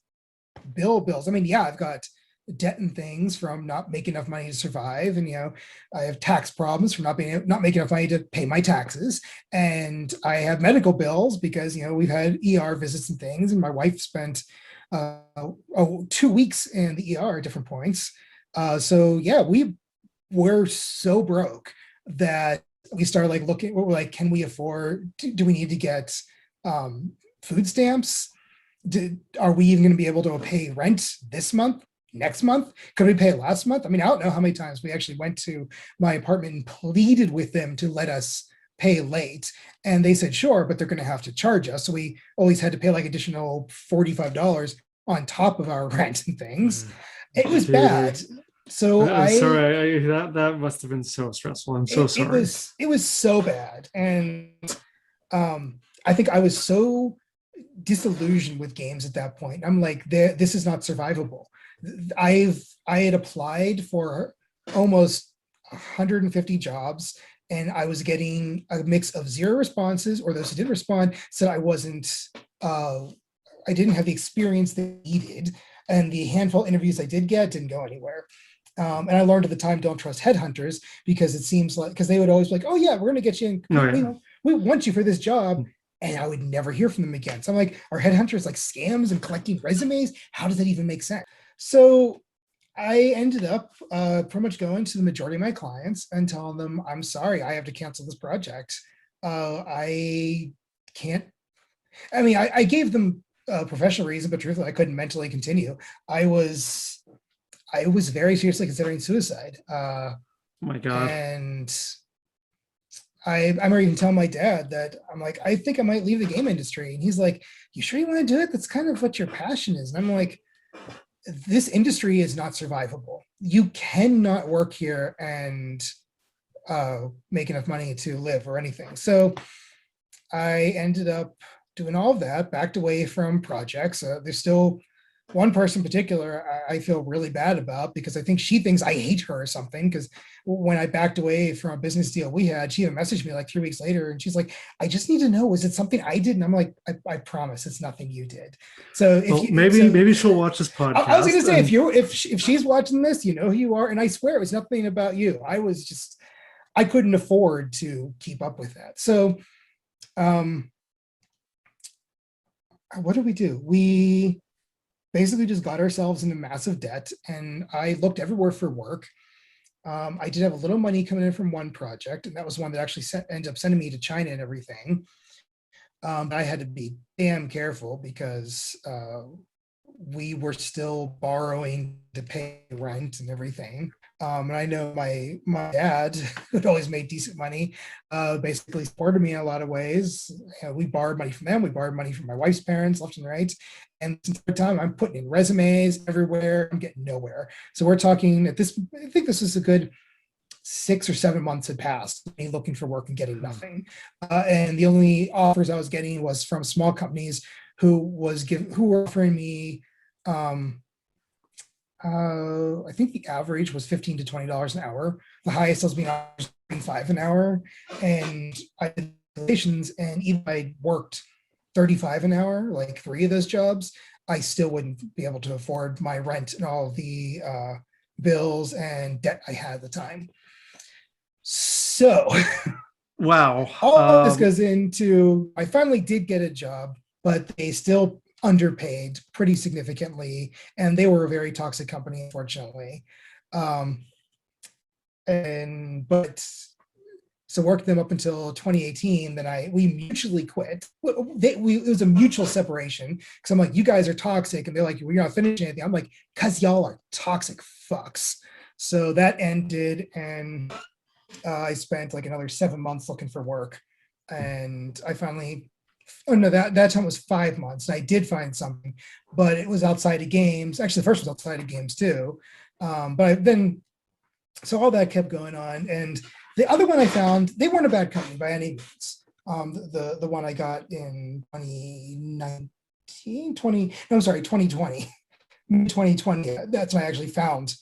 bills. I mean, yeah, I've got debt and things from not making enough money to survive. And, I have tax problems from not making enough money to pay my taxes. And I have medical bills because, we've had ER visits and things. And my wife spent 2 weeks in the ER at different points. So yeah, we were so broke that we started looking, we're like, can we afford, do we need to get food stamps? Are we even going to be able to pay rent this month, next month? Could we pay it last month? I mean, I don't know how many times we actually went to my apartment and pleaded with them to let us pay late. And they said, sure, but they're going to have to charge us. So we always had to pay additional $45 on top of our rent and things. It was bad. So sorry, that must have been so stressful. I'm so sorry. It was so bad. And I think I was so disillusioned with games at that point. I'm like, this is not survivable. I had applied for almost 150 jobs and I was getting a mix of 0 responses, or those who didn't respond said I didn't have the experience they needed. And the handful of interviews I did get didn't go anywhere. And I learned at the time, don't trust headhunters, because it seems like, because they would always be like, oh yeah, we're going to get you in. We want you for this job. And I would never hear from them again. So I'm like, are headhunters like scams and collecting resumes? How does that even make sense? So I ended up pretty much going to the majority of my clients and telling them, I'm sorry, I have to cancel this project. I can't, I gave them a professional reason, but truthfully, I couldn't mentally continue. I was very seriously considering suicide. Oh my God. And I remember even telling my dad that I'm like, I think I might leave the game industry. And he's like, you sure you want to do it? That's kind of what your passion is. And I'm like, this industry is not survivable. You cannot work here and make enough money to live or anything. So I ended up doing all of that, backed away from projects. There's still one person in particular I feel really bad about because I think she thinks I hate her or something. Because when I backed away from a business deal we had, she even messaged me like 3 weeks later and she's like, I just need to know, was it something I did? And I'm like, I promise it's nothing you did. So if maybe she'll watch this podcast. I was going to say, if she's watching this, you know who you are. And I swear it was nothing about you. I couldn't afford to keep up with that. So what did we do? We basically just got ourselves into massive debt, and I looked everywhere for work. I did have a little money coming in from one project, and that was one that actually ended up sending me to China and everything. But I had to be damn careful because we were still borrowing to pay rent and everything. And I know my dad, who'd always made decent money, basically supported me in a lot of ways. We borrowed money from them. We borrowed money from my wife's parents, left and right. And since the time I'm putting in resumes everywhere, I'm getting nowhere. So we're talking I think this is a good 6 or 7 months had passed, me looking for work and getting nothing. And the only offers I was getting was from small companies who were offering me, I think the average was $15 to $20 an hour. The highest I was being offered $35 an hour. And I did calculations, and even if I worked $35 an hour, like 3 of those jobs, I still wouldn't be able to afford my rent and all the bills and debt I had at the time. So wow. All this goes into, I finally did get a job, but they still underpaid pretty significantly, and they were a very toxic company, unfortunately. So worked them up until 2018. Then we mutually quit. It was a mutual separation because I'm like, you guys are toxic, and they're like, we're not finishing anything. I'm like, cause y'all are toxic fucks. So that ended, and I spent like another 7 months looking for work, and I finally. Oh no, that time was 5 months. And I did find something, but it was outside of games. Actually, the first was outside of games too. So all that kept going on. And the other one I found, they weren't a bad company by any means. The one I got in 2020. That's when I actually found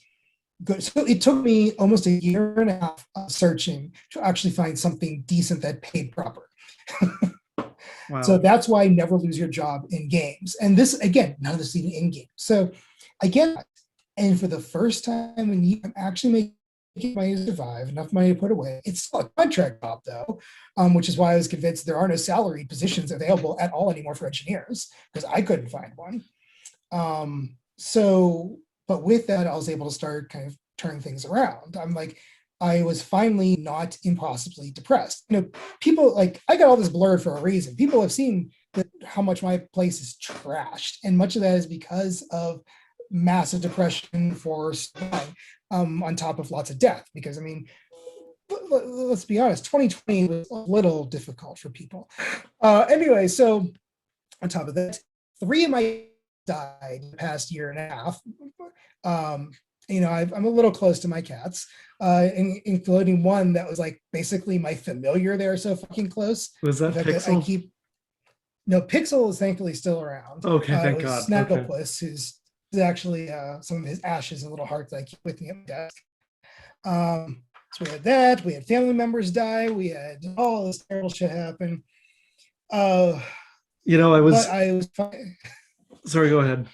good. So it took me almost a year and a half of searching to actually find something decent that paid proper. Wow. So that's why never lose your job in games. And this, again, none of this even in games. So I get it. And for the first time when you can actually make money to survive, enough money to put away, it's still a contract job though, which is why I was convinced there are no salary positions available at all anymore for engineers, because I couldn't find one. But with that, I was able to start kind of turning things around. I was finally not impossibly depressed. People like, I got all this blurred for a reason. People have seen how much my place is trashed. And much of that is because of massive depression for on top of lots of death. Because let's be honest, 2020 was a little difficult for people. Anyway, so on top of that, 3 of my died in the past year and a half. I'm a little close to my cats, including one that was like basically my familiar. They're so fucking close. Was that Pixel? No, Pixel is thankfully still around. Okay, thank God. Snagglepuss, who's actually some of his ashes and little hearts that I keep with me at my desk. So we had that. We had family members die. We had all this terrible shit happen. I was fine. Sorry, go ahead.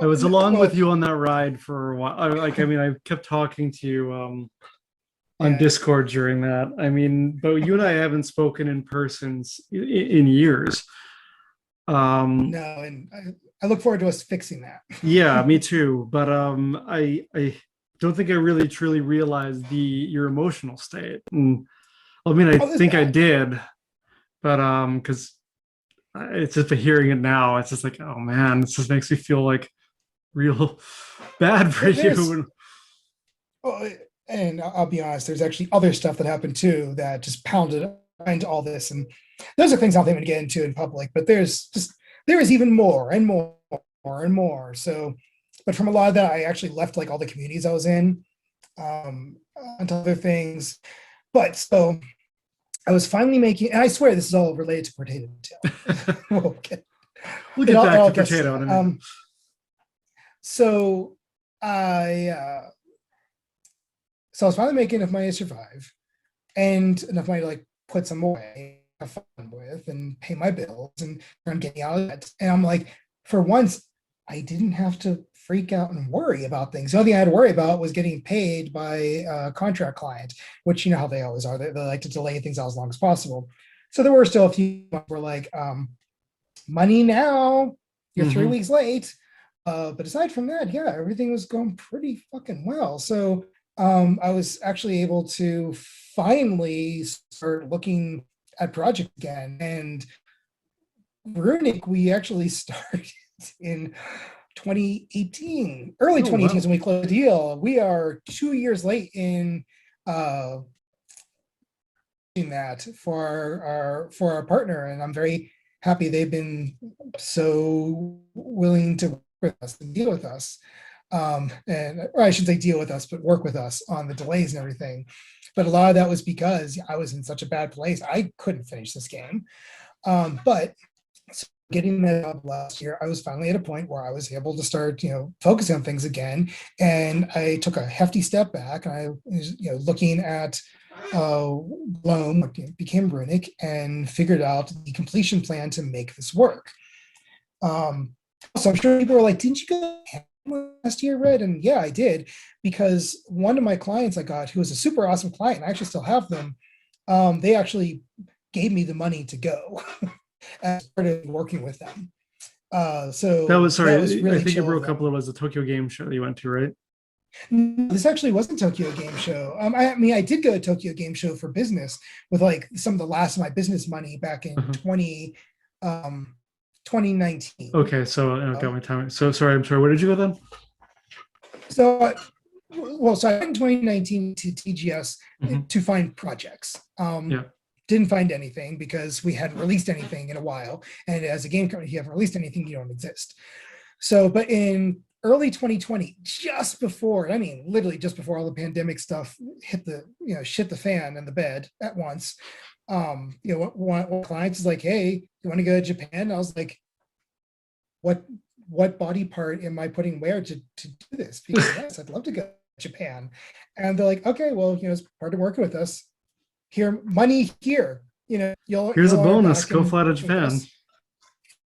I was along with you on that ride for a while. I kept talking to you on Discord during that. But you and I haven't spoken in person in years. No, and I look forward to us fixing that. Yeah, me too. But I don't think I really truly realized your emotional state. And I think I did, but because it's just hearing it now, it's just like, oh man, it just makes me feel like real bad for you. and I'll be honest, there's actually other stuff that happened too that just pounded into all this. And those are things I don't think I'm gonna get into in public, but there is even more and more and more. So, but from a lot of that, I actually left like all the communities I was in, onto other things. But so I was finally making, and I swear this is all related to Purrtato Tail. We'll get back to Purrtato in a minute. So so I was finally making enough money to survive and enough money to like put some away, have fun with, and pay my bills, and I'm getting out of that. And I'm like, for once, I didn't have to freak out and worry about things. The only thing I had to worry about was getting paid by a contract client, which you know how they always are. They like to delay things out as long as possible. So there were still a few were like, money now, you're 3 weeks late. But aside from that, yeah, everything was going pretty fucking well. So I was actually able to finally start looking at projects again. And Runic, we actually started in 2018, early 2018 is when we closed the deal. We are 2 years late in that for our partner, and I'm very happy they've been so willing to work with us and deal with us. Or I should say deal with us, but work with us on the delays and everything. But a lot of that was because I was in such a bad place. I couldn't finish this game. But so getting that up last year, I was finally at a point where I was able to start, focusing on things again. And I took a hefty step back, and I was, looking at Gloam, became Runic, and figured out the completion plan to make this work. So I'm sure people were like, didn't you go last year, Red? And yeah, I did, because one of my clients I got, who was a super awesome client, I actually still have them, they actually gave me the money to go. And started working with them. So that was really I think you broke up a little. It was the Tokyo Game Show that you went to, right? This actually wasn't Tokyo Game Show. I did go to Tokyo Game Show for business with like some of the last of my business money back in 2019. Okay, so I got my time. So sorry, I'm sorry. Where did you go then? So I went in 2019 to TGS to find projects. Didn't find anything because we hadn't released anything in a while. And as a game company, if you haven't released anything, you don't exist. So, but in early 2020, literally just before all the pandemic stuff hit the, shit the fan in the bed at once, one client is like, hey, you want to go to Japan? And I was like, what body part am I putting where to do this? Because yes, I'd love to go to Japan. And they're like, okay, well, it's part of working with us. Here, money here, here's a bonus. Go fly to Japan.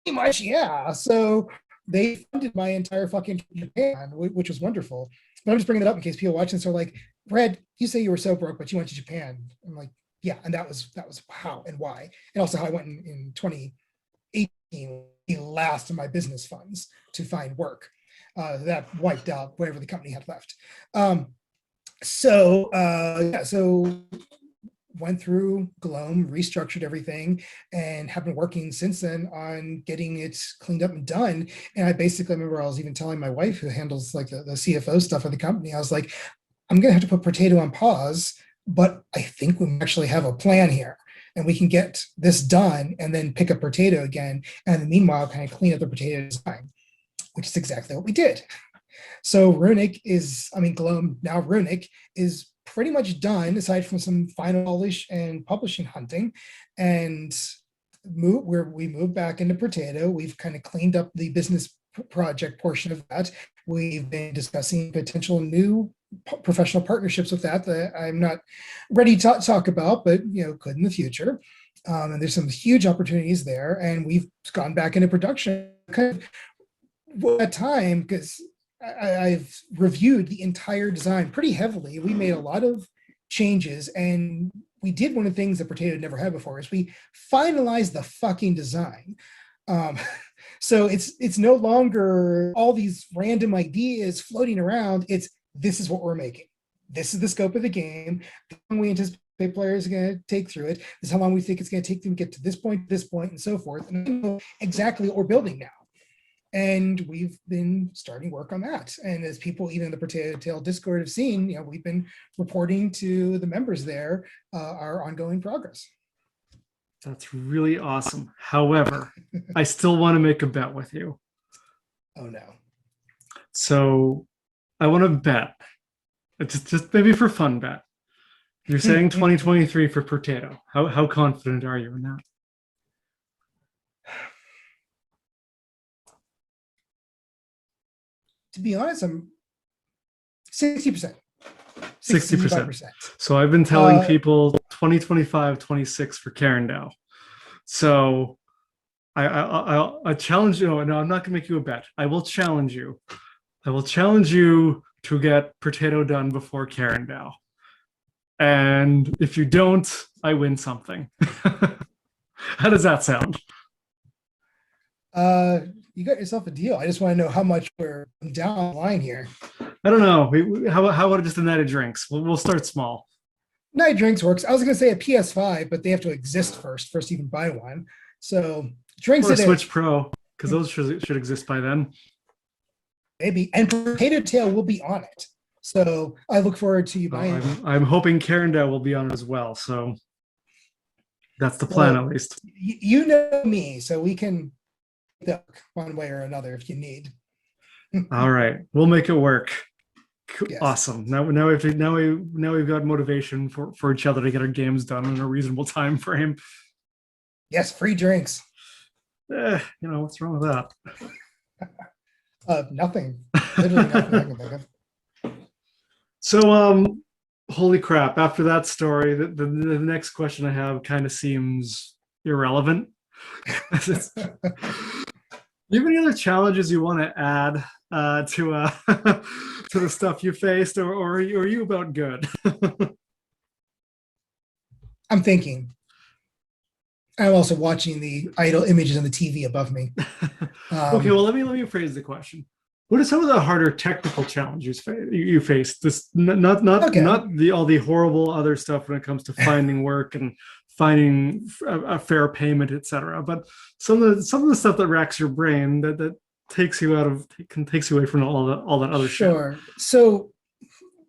Pretty much, yeah. So they funded my entire fucking Japan, which was wonderful. But I'm just bringing that up in case people watching this are like, Red, you say you were so broke, but you went to Japan. I'm like, yeah, and that was how and why, and also how I went in 2018, the last of my business funds to find work. That wiped out whatever the company had left. So went through Gloam, restructured everything, and have been working since then on getting it cleaned up and done. And I basically remember I was even telling my wife, who handles like the CFO stuff of the company, I was like, I'm going to have to put Purrtato on pause, but I think we actually have a plan here, and we can get this done and then pick up Purrtato again. And meanwhile, kind of clean up the Purrtato design, which is exactly what we did. So Gloam, now Runic, is pretty much done, aside from some final polish and publishing hunting, and we moved back into Purrtato. We've kind of cleaned up the business project portion of that. We've been discussing potential new professional partnerships with that I'm not ready to talk about, but could in the future. And there's some huge opportunities there, and we've gone back into production kind of at time, because I've reviewed the entire design pretty heavily. We made a lot of changes, and we did one of the things that Purrtato never had before, is we finalized the fucking design. So it's no longer all these random ideas floating around. This is what we're making. This is the scope of the game. We anticipate players are going to take through it. This is how long we think it's going to take them to get to this point, and so forth. And I know exactly what we're building now. And we've been starting work on that. And as people, even in the Purrtato Tail Discord, have seen, we've been reporting to the members there our ongoing progress. That's really awesome. However, I still want to make a bet with you. Oh no. So I want to bet, just maybe for fun bet. You're saying 2023 for Purrtato. How confident are you in that? To be honest, I'm 60%. 60%. So I've been telling people 2025, 26 for Karendow. So I challenge you. No, I'm not gonna make you a bet. I will challenge you. I will challenge you to get Purrtato done before Karendow. And if you don't, I win something. How does that sound? You got yourself a deal. I just want to know how much we're down the line here. I don't know. How about just a night of drinks? We'll start small. Night of drinks works. I was going to say a PS5, but they have to exist first to even buy one. So drinks or a it Switch is. Pro, because those should exist by then. Maybe. And Purrtato Tail will be on it. So I look forward to you buying. I'm hoping Karendow will be on it as well. So that's the plan, at least. You know me, so we can one way or another if you need. All right, we'll make it work. Yes. Awesome. Now we've got motivation for each other to get our games done in a reasonable time frame. Yes, free drinks. What's wrong with that? Nothing. Literally nothing I can think of. So, holy crap! After that story, the next question I have kind of seems irrelevant. Do you have any other challenges you want to add to the stuff you faced, or are you about good? I'm thinking. I'm also watching the idle images on the TV above me. Okay, well, let me phrase the question. What are some of the harder technical challenges you faced? This not all the horrible other stuff when it comes to finding work and finding a fair payment, etc. But some of the stuff that racks your brain that takes you away from all that other shit. Sure. So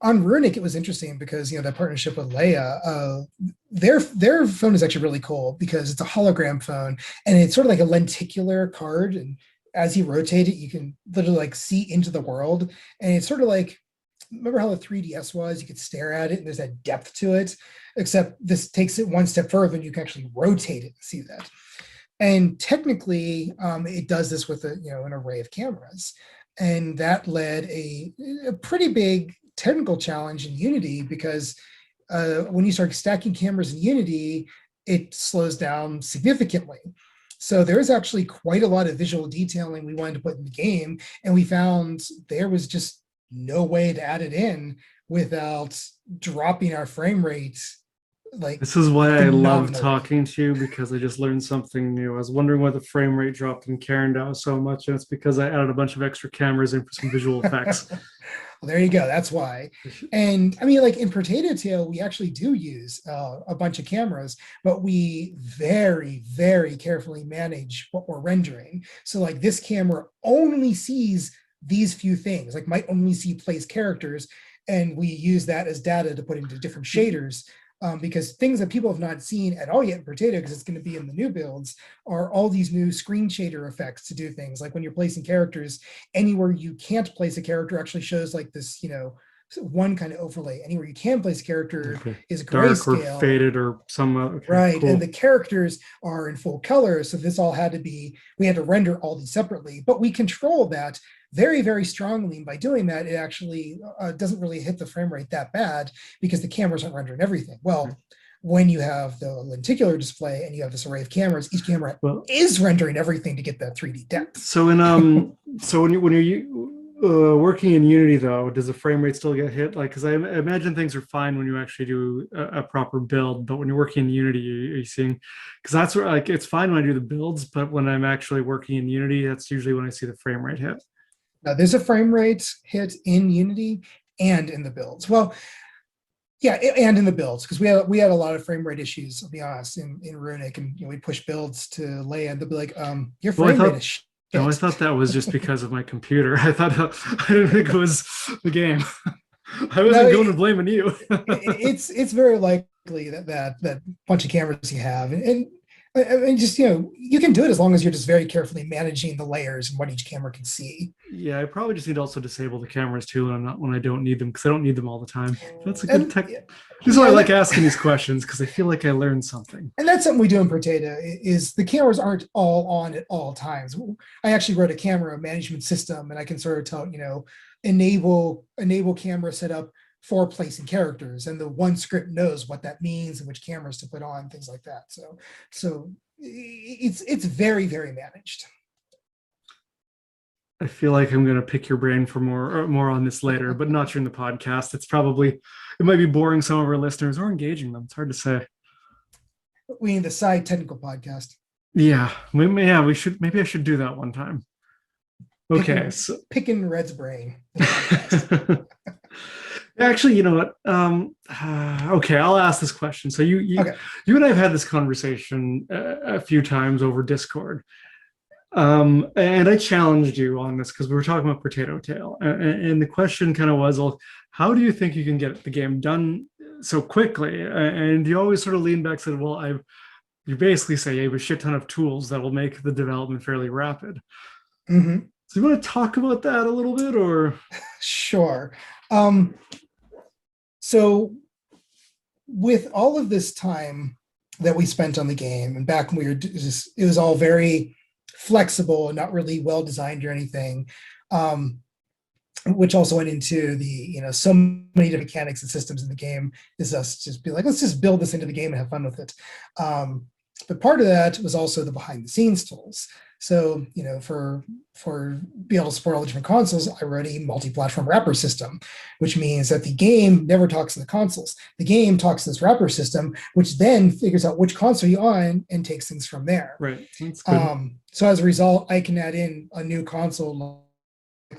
on Runic, it was interesting because that partnership with Leia, their phone is actually really cool because it's a hologram phone and it's sort of like a lenticular card, and as you rotate it, you can literally see into the world. And it's sort of like, remember how the 3DS was? You could stare at it and there's that depth to it, except this takes it one step further and you can actually rotate it and see that. And technically, it does this with an array of cameras. And that led a pretty big technical challenge in Unity because when you start stacking cameras in Unity, it slows down significantly. So there's actually quite a lot of visual detailing we wanted to put in the game, and we found there was just no way to add it in without dropping our frame rate. This is why I love talking to you, because I just learned something new. I was wondering why the frame rate dropped in Karendow so much, and it's because I added a bunch of extra cameras in for some visual effects. Well, there you go. That's why. And I mean, like in Purrtato Tail, we actually do use a bunch of cameras, but we very, very carefully manage what we're rendering. So like this camera only sees these few things, like might only see place characters, and we use that as data to put into different shaders. Because things that people have not seen at all yet in Purrtato, because it's going to be in the new builds, are all these new screen shader effects to do things. Like when you're placing characters, anywhere you can't place a character actually shows like this, one kind of overlay. Anywhere you can place a character is grayscale. Dark or faded or some. Okay, right, cool. And the characters are in full color. So this all had to be, we had to render all these separately, but we control that very, very strongly. And by doing that, it actually doesn't really hit the frame rate that bad because the cameras aren't rendering everything. Well, when you have the lenticular display and you have this array of cameras, each camera is rendering everything to get that 3D depth. So in so when you're working in Unity, though, does the frame rate still get hit? Like, because I imagine things are fine when you actually do a proper build, but when you're working in Unity, are you seeing? Because that's where it's fine when I do the builds, but when I'm actually working in Unity, that's usually when I see the frame rate hit. Now, there's a frame rate hit in Unity and in the builds. Well, yeah, and in the builds, because we had a lot of frame rate issues, I'll be honest, in Runic, and we push builds to Leia, and they'll be like, your frame rate is No, I hit. thought that was just because of my computer. I didn't think it was the game. I wasn't going to blaming you. It's very likely that bunch of cameras you have, and just you can do it as long as you're just very carefully managing the layers and what each camera can see. Yeah, I probably just need to also disable the cameras too when I don't need them, because I don't need them all the time. That's a good And tech. This is why I like asking these questions, because I feel like I learned something. And that's something we do in Purrtato, is the cameras aren't all on at all times. I actually wrote a camera management system, and I can sort of tell, enable camera setup for placing characters, and the one script knows what that means and which cameras to put on, things like that. So it's very, very managed. I feel like I'm going to pick your brain for more on this later, but not during the podcast. It might be boring some of our listeners or engaging them. It's hard to say. We need the side technical podcast. Yeah, maybe I should do that one time. Okay, picking Red's brain. Actually, you know what? Okay, I'll ask this question. So you and I have had this conversation a few times over Discord. And I challenged you on this because we were talking about Purrtato Tail, and the question kind of was, well, how do you think you can get the game done so quickly? And you always sort of lean back and said, well, you basically say you have a shit ton of tools that will make the development fairly rapid. Mm-hmm. So you want to talk about that a little bit, or? Sure. So with all of this time that we spent on the game, and back when it was all very flexible and not really well designed or anything, which also went into the so many different mechanics and systems in the game, is us just be like, let's just build this into the game and have fun with it. But part of that was also the behind the scenes tools. So for being able to support all the different consoles, I wrote a multi-platform wrapper system, which means that the game never talks to the consoles. The game talks to this wrapper system, which then figures out which console you're on and takes things from there. Right. That's good. So as a result, I can add in a new console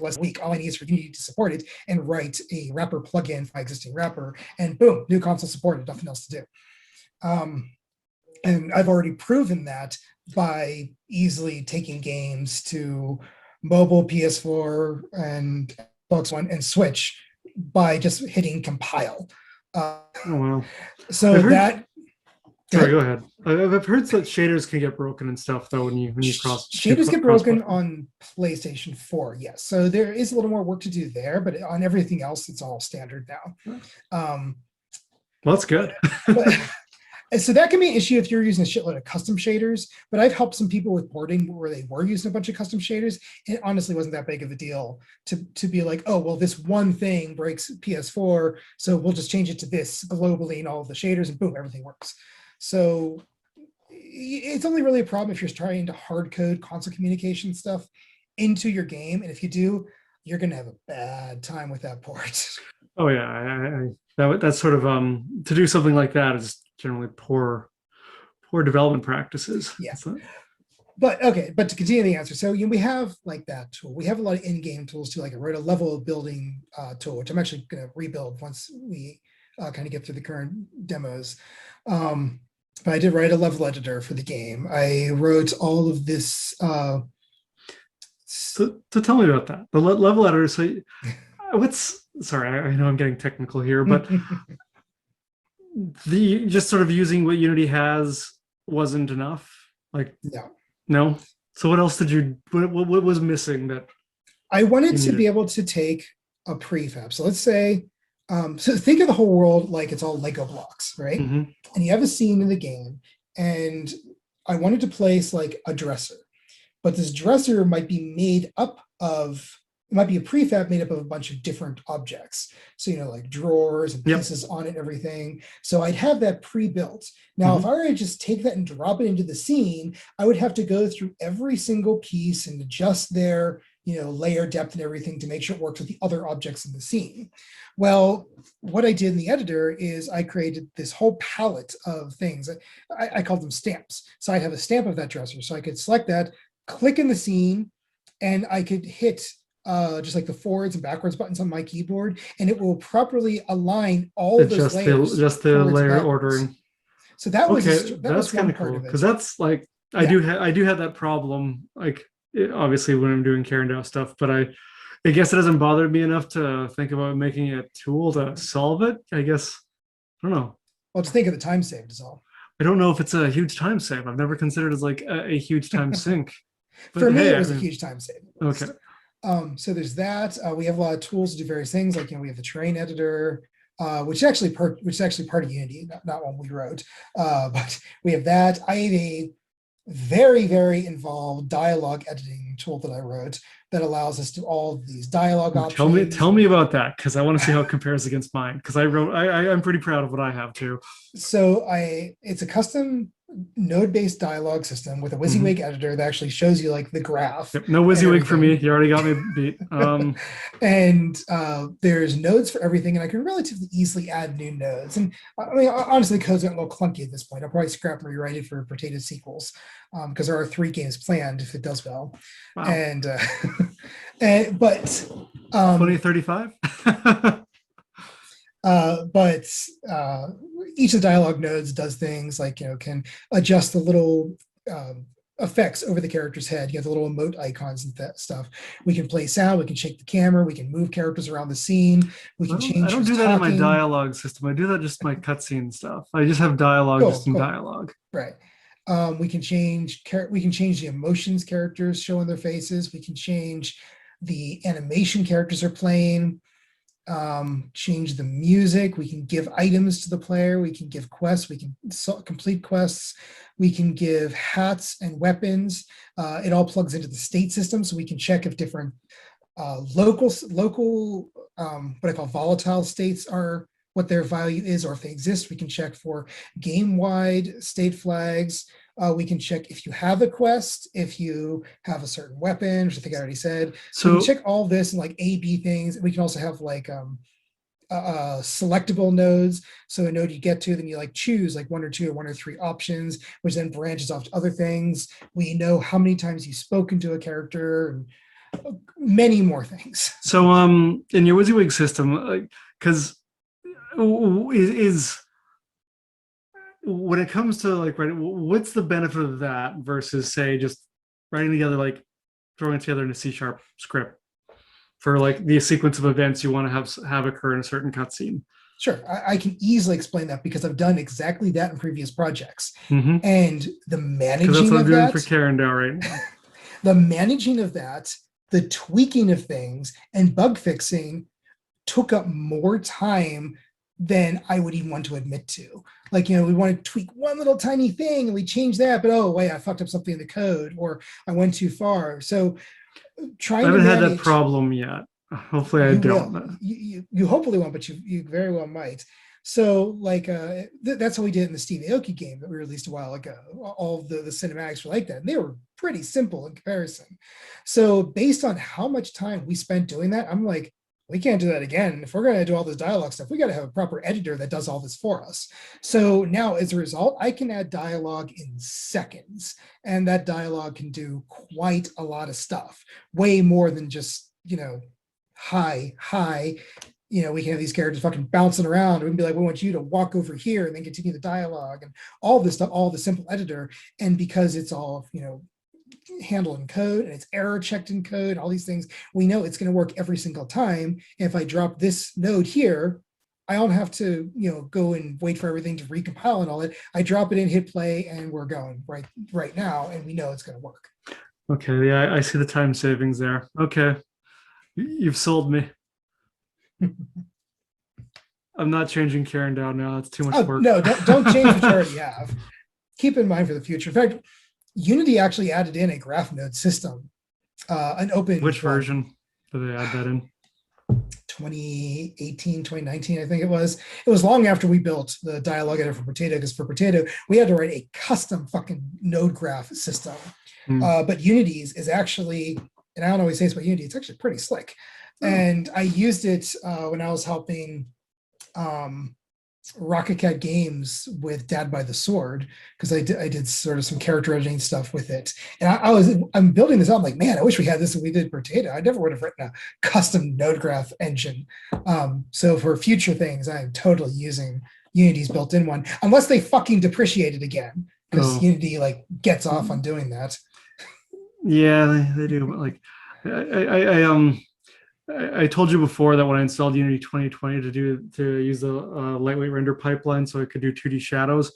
less a week. All I need is for Unity to support it and write a wrapper plugin for my existing wrapper, and boom, new console supported, nothing else to do. And I've already proven that by easily taking games to mobile, PS4, and Xbox One and Switch by just hitting compile. Oh, wow. So Sorry, go ahead. I've heard that shaders can get broken and stuff, though, when you cross. Shaders get broken on PlayStation 4, yes. So there is a little more work to do there, but on everything else, it's all standard now. Well, that's good. So that can be an issue if you're using a shitload of custom shaders, but I've helped some people with boarding where they were using a bunch of custom shaders. It honestly wasn't that big of a deal to be like, oh, well, this one thing breaks PS4, so we'll just change it to this globally and all of the shaders, and boom, everything works. So it's only really a problem if you're trying to hard code console communication stuff into your game. And if you do, you're going to have a bad time with that port. Oh, yeah. That's sort of, to do something like that is generally poor development practices. Yeah. But to continue the answer, so we have like that tool. We have a lot of in-game tools too. Like I wrote a level building tool, which I'm actually going to rebuild once we kind of get through the current demos. But I did write a level editor for the game. I wrote all of this. So tell me about that. The level editor. So sorry, I know I'm getting technical here, but just sort of using what Unity has wasn't enough. Like, no. So what else what was missing that? I wanted to be able to take a prefab. So let's say, so think of the whole world like it's all Lego blocks, right? Mm-hmm. And you have a scene in the game, and I wanted to place like a dresser, but this dresser might be made up of, it might be a prefab made up of a bunch of different objects. So, like drawers and pieces on it and everything. So I'd have that pre-built. Now, if I were to just take that and drop it into the scene, I would have to go through every single piece and adjust their, layer depth and everything to make sure it works with the other objects in the scene. Well, what I did in the editor is I created this whole palette of things. I called them stamps. So I'd have a stamp of that dresser. So I could select that, click in the scene, and I could hit just like the forwards and backwards buttons on my keyboard, and it will properly align all of those layers. Just the layer ordering. So that was that's kind of cool, because that's like I do have that problem. Like obviously when I'm doing Karendow stuff, but I guess it doesn't bother me enough to think about making a tool to solve it. I guess I don't know. Well, just think of the time saved is all. I don't know if it's a huge time save. I've never considered it as like a huge time sink. For But me, hey, it I was a mean, huge time save. okay. So there's that. We have a lot of tools to do various things. Like, we have the terrain editor, which is actually part of Unity, not one we wrote. But we have that. I have a very, very involved dialogue editing tool that I wrote that allows us to all of these dialogue options. Tell me about that, because I want to see how it compares against mine. Because I'm pretty proud of what I have too. So it's a custom node-based dialogue system with a WYSIWYG editor that actually shows you like the graph. Yep, no WYSIWYG for me. You already got me beat. And there's nodes for everything, and I can relatively easily add new nodes. And I mean, honestly, the code's a little clunky at this point. I'll probably scrap and rewrite it for Purrtato sequels, because there are 3 games planned if it does well. Wow. But 2035. But each of the dialogue nodes does things like, can adjust the little effects over the character's head. You have the little emote icons and that stuff. We can play sound. We can shake the camera. We can move characters around the scene. We can change. I don't do that in my dialogue system. I do that just my cutscene stuff. I just have dialogue in dialogue. Right. We can change the emotions characters show in their faces. We can change the animation characters are playing. Change the music. We can give items to the player. We can give quests. We can complete quests. We can give hats and weapons. It all plugs into the state system, so we can check if different local what I call volatile states are, what their value is, or if they exist. We can check for game-wide state flags. We can check if you have a quest, if you have a certain weapon, which I think I already said. So we can check all this and like A/B things. We can also have like selectable nodes. So a node you get to, then you like choose like 1 or 2 or 1 or 3 options, which then branches off to other things. We know how many times you've spoken to a character and many more things. So in your WYSIWYG system, because is when it comes to like writing, what's the benefit of that versus say just writing together, like throwing it together in a C# script for like the sequence of events you want to have occur in a certain cutscene? Sure, I can easily explain that because I've done exactly that in previous projects. And the managing that's what of I'm doing that, for Karendow right now. The managing of that, the tweaking of things, and bug fixing took up more time than I would even want to admit to. Like, we want to tweak one little tiny thing and we change that, but oh wait, I fucked up something in the code, or I went too far. So I haven't had that problem yet. Hopefully I don't. You hopefully won't, but you very well might. So like that's how we did it in the Steve Aoki game that we released a while ago. All of the cinematics were like that, and they were pretty simple in comparison. So based on how much time we spent doing that, I'm like, we can't do that again. If we're going to do all this dialogue stuff, we got to have a proper editor that does all this for us. So now as a result, I can add dialogue in seconds, and that dialogue can do quite a lot of stuff, way more than just, hi. We can have these characters fucking bouncing around. We can be like, we want you to walk over here and then continue the dialogue and all this stuff, all the simple editor. And because it's all, handled in code and it's error checked in code, all these things, we know it's going to work every single time. And if I drop this node here, I don't have to, go and wait for everything to recompile and all that. I drop it in, hit play, and we're going right now, and we know it's going to work. Okay, yeah, I see the time savings there. Okay, you've sold me. I'm not changing Karendow now. That's too much work. No, don't change what you already have. Keep in mind for the future. In fact, Unity actually added in a graph node system, an open. Which version did they add that in? 2018, 2019, I think it was. It was long after we built the dialogue editor for Purrtato, because for Purrtato, we had to write a custom fucking node graph system. But Unity's is actually, and I don't always say this about Unity, it's actually pretty slick. And I used it when I was helping Rocket Cat Games with Dad by the Sword, because I did sort of some character editing stuff with it. And I'm building this out. I'm like, man, I wish we had this when we did Purrtato. I never would have written a custom node graph engine. So for future things, I'm totally using Unity's built-in one, unless they fucking depreciate it again, because Unity like gets off on doing that. Yeah, they do. But like, I told you before that when I installed Unity 2020 to use the lightweight render pipeline so I could do 2D shadows,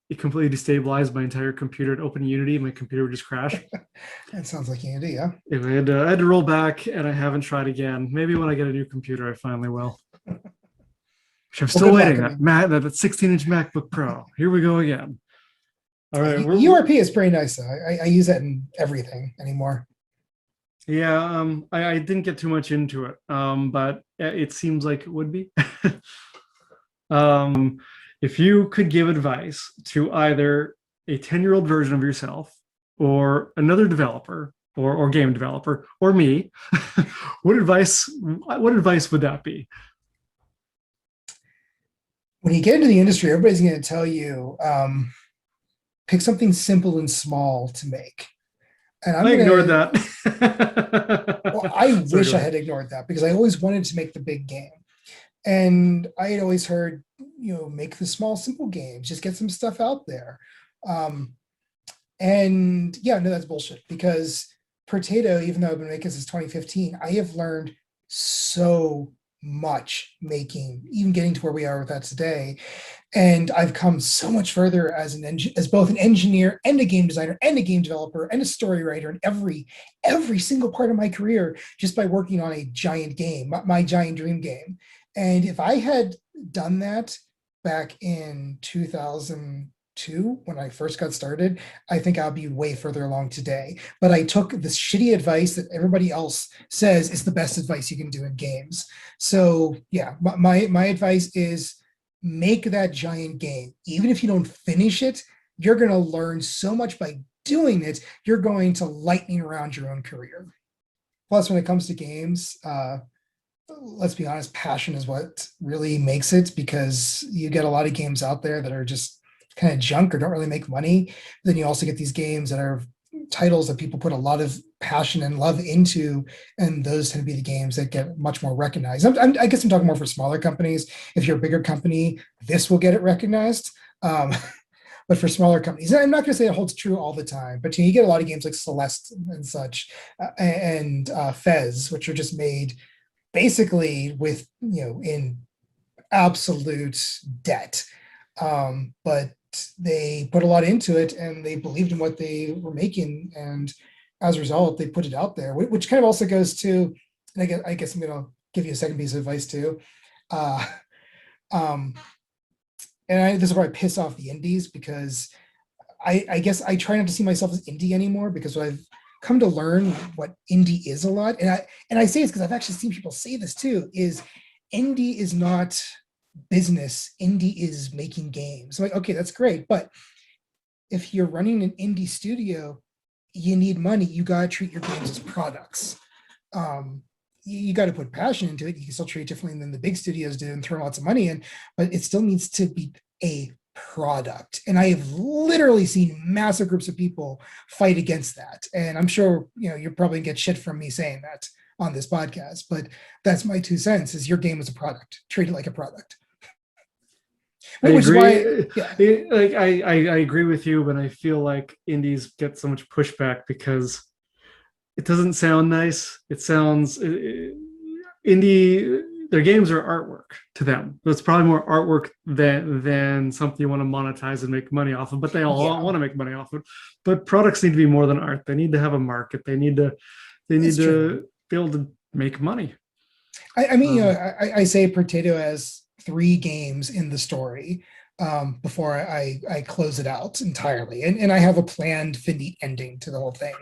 it completely destabilized my entire computer. At open Unity, my computer would just crash. That sounds like Unity, yeah. I had to roll back, and I haven't tried again. Maybe when I get a new computer, I finally will. Which I'm still waiting. That 16-inch MacBook Pro. Here we go again. All right. URP is pretty nice, though. I use that in everything anymore. Yeah, I didn't get too much into it, but it seems like it would be. If you could give advice to either a 10-year-old version of yourself or another developer or game developer or me, what advice would that be? When you get into the industry, everybody's going to tell you, pick something simple and small to make. And I ignored that. Well, I wish I had ignored that because I always wanted to make the big game. And I had always heard, make the small, simple games, just get some stuff out there. And yeah, no, that's bullshit because Purrtato, even though I've been making since 2015, I have learned so much making, even getting to where we are with that today. And I've come so much further as both an engineer and a game designer and a game developer and a story writer in every single part of my career just by working on a giant game, my giant dream game. And if I had done that back in 2002 when I first got started, I think I'll be way further along today. But I took this shitty advice that everybody else says is the best advice you can do in games. So yeah, my advice is make that giant game. Even if you don't finish it, you're going to learn so much by doing it. You're going to lightning around your own career. Plus, when it comes to games, let's be honest, passion is what really makes it, because you get a lot of games out there that are just kind of junk or don't really make money. Then you also get these games that are titles that people put a lot of passion and love into, and those tend to be the games that get much more recognized. I guess I'm talking more for smaller companies. If you're a bigger company, this will get it recognized. But for smaller companies, and I'm not going to say it holds true all the time, but you get a lot of games like Celeste and such, and Fez, which are just made basically with, in absolute debt. But they put a lot into it and they believed in what they were making. And as a result, they put it out there, which kind of also goes to, and I guess I'm going to give you a second piece of advice too. And this is where I piss off the indies, because I guess I try not to see myself as indie anymore, because what I've come to learn what indie is a lot. And I say this because I've actually seen people say this too, is indie is not business. Indie is making games. I'm like, okay, that's great. But if you're running an indie studio, you need money. You got to treat your games as products. You got to put passion into it. You can still treat it differently than the big studios do and throw lots of money in, but it still needs to be a product. And I have literally seen massive groups of people fight against that. And I'm sure, you're probably gonna get shit from me saying that on this podcast, but that's my 2 cents, is your game is a product. Treat it like a product. I agree. I agree with you, but I feel like indies get so much pushback because it doesn't sound nice. It sounds indie. Their games are artwork to them. It's probably more artwork than something you want to monetize and make money off of. But they all want to make money off of it. But products need to be more than art. They need to have a market. They need to be able to make money. I say Purrtato has 3 games in the story before I close it out entirely. And I have a planned finite ending to the whole thing.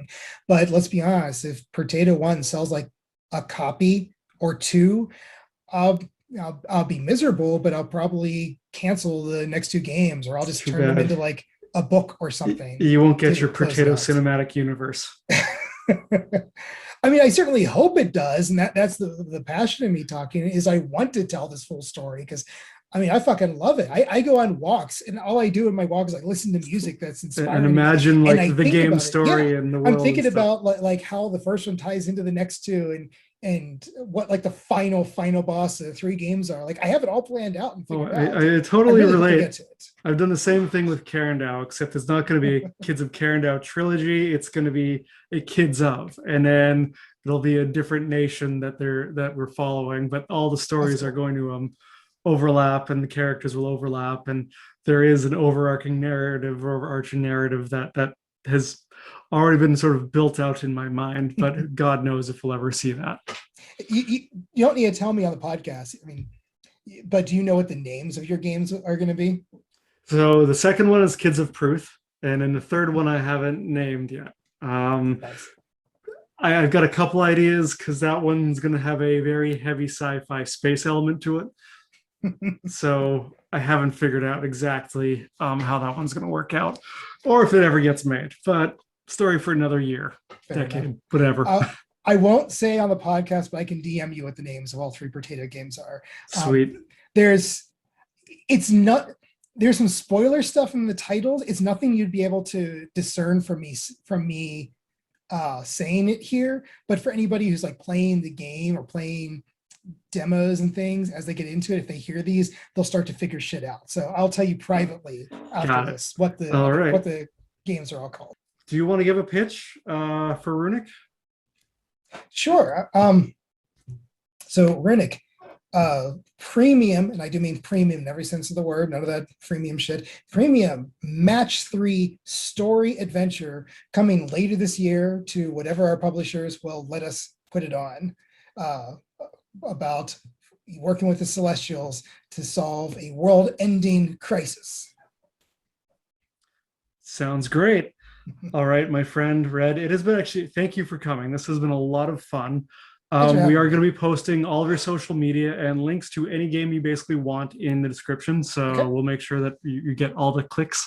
But let's be honest, if Purrtato 1 sells like a copy or 2, I'll be miserable, but I'll probably cancel the next 2 games, or I'll just turn them into like a book or something. You won't get your Purrtato cinematic universe. I mean, I certainly hope it does. And that's the passion of me talking, is I want to tell this full story, because I fucking love it. I go on walks, and all I do in my walks is like listen to music that's inspiring. And imagine like the game story and the world. I'm thinking about like how the first one ties into the next 2, and what like the final boss of the 3 games are. Like I have it all planned out and figured out. I totally really relate. get to it. I've done the same thing with Karendow, except it's not going to be a Kids of Karendow trilogy. It's going to be a Kids of, and then it'll be a different nation that we're following, but all the stories are going to overlap, and the characters will overlap, and there is an overarching narrative that has already been sort of built out in my mind, but God knows if we'll ever see that. You don't need to tell me on the podcast. I mean, but do you know what the names of your games are going to be? So the second one is Kids of Pruth, and then the third one I haven't named yet. Nice. I've got a couple ideas because that one's going to have a very heavy sci-fi space element to it. So I haven't figured out exactly how that one's going to work out, or if it ever gets made. But story for another year, decade, whatever. I won't say on the podcast, but I can DM you what the names of all 3 Purrtato games are. Sweet. There's some spoiler stuff in the titles. It's nothing you'd be able to discern from me saying it here. But for anybody who's like playing the game or playing demos and things, as they get into it, if they hear these, they'll start to figure shit out. So I'll tell you privately after this what the games are all called. Do you want to give a pitch for Runic? Sure. So Runic, premium, and I do mean premium in every sense of the word, none of that freemium shit. Premium match 3 story adventure coming later this year to whatever our publishers will let us put it on. About working with the Celestials to solve a world-ending crisis. Sounds great. All right, my friend Red, it has been thank you for coming. This has been a lot of fun. We are going to be posting all of your social media and links to any game you basically want in the description. So we'll make sure that you get all the clicks.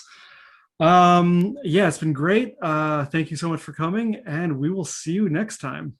Yeah, it's been great. Thank you so much for coming, and we will see you next time.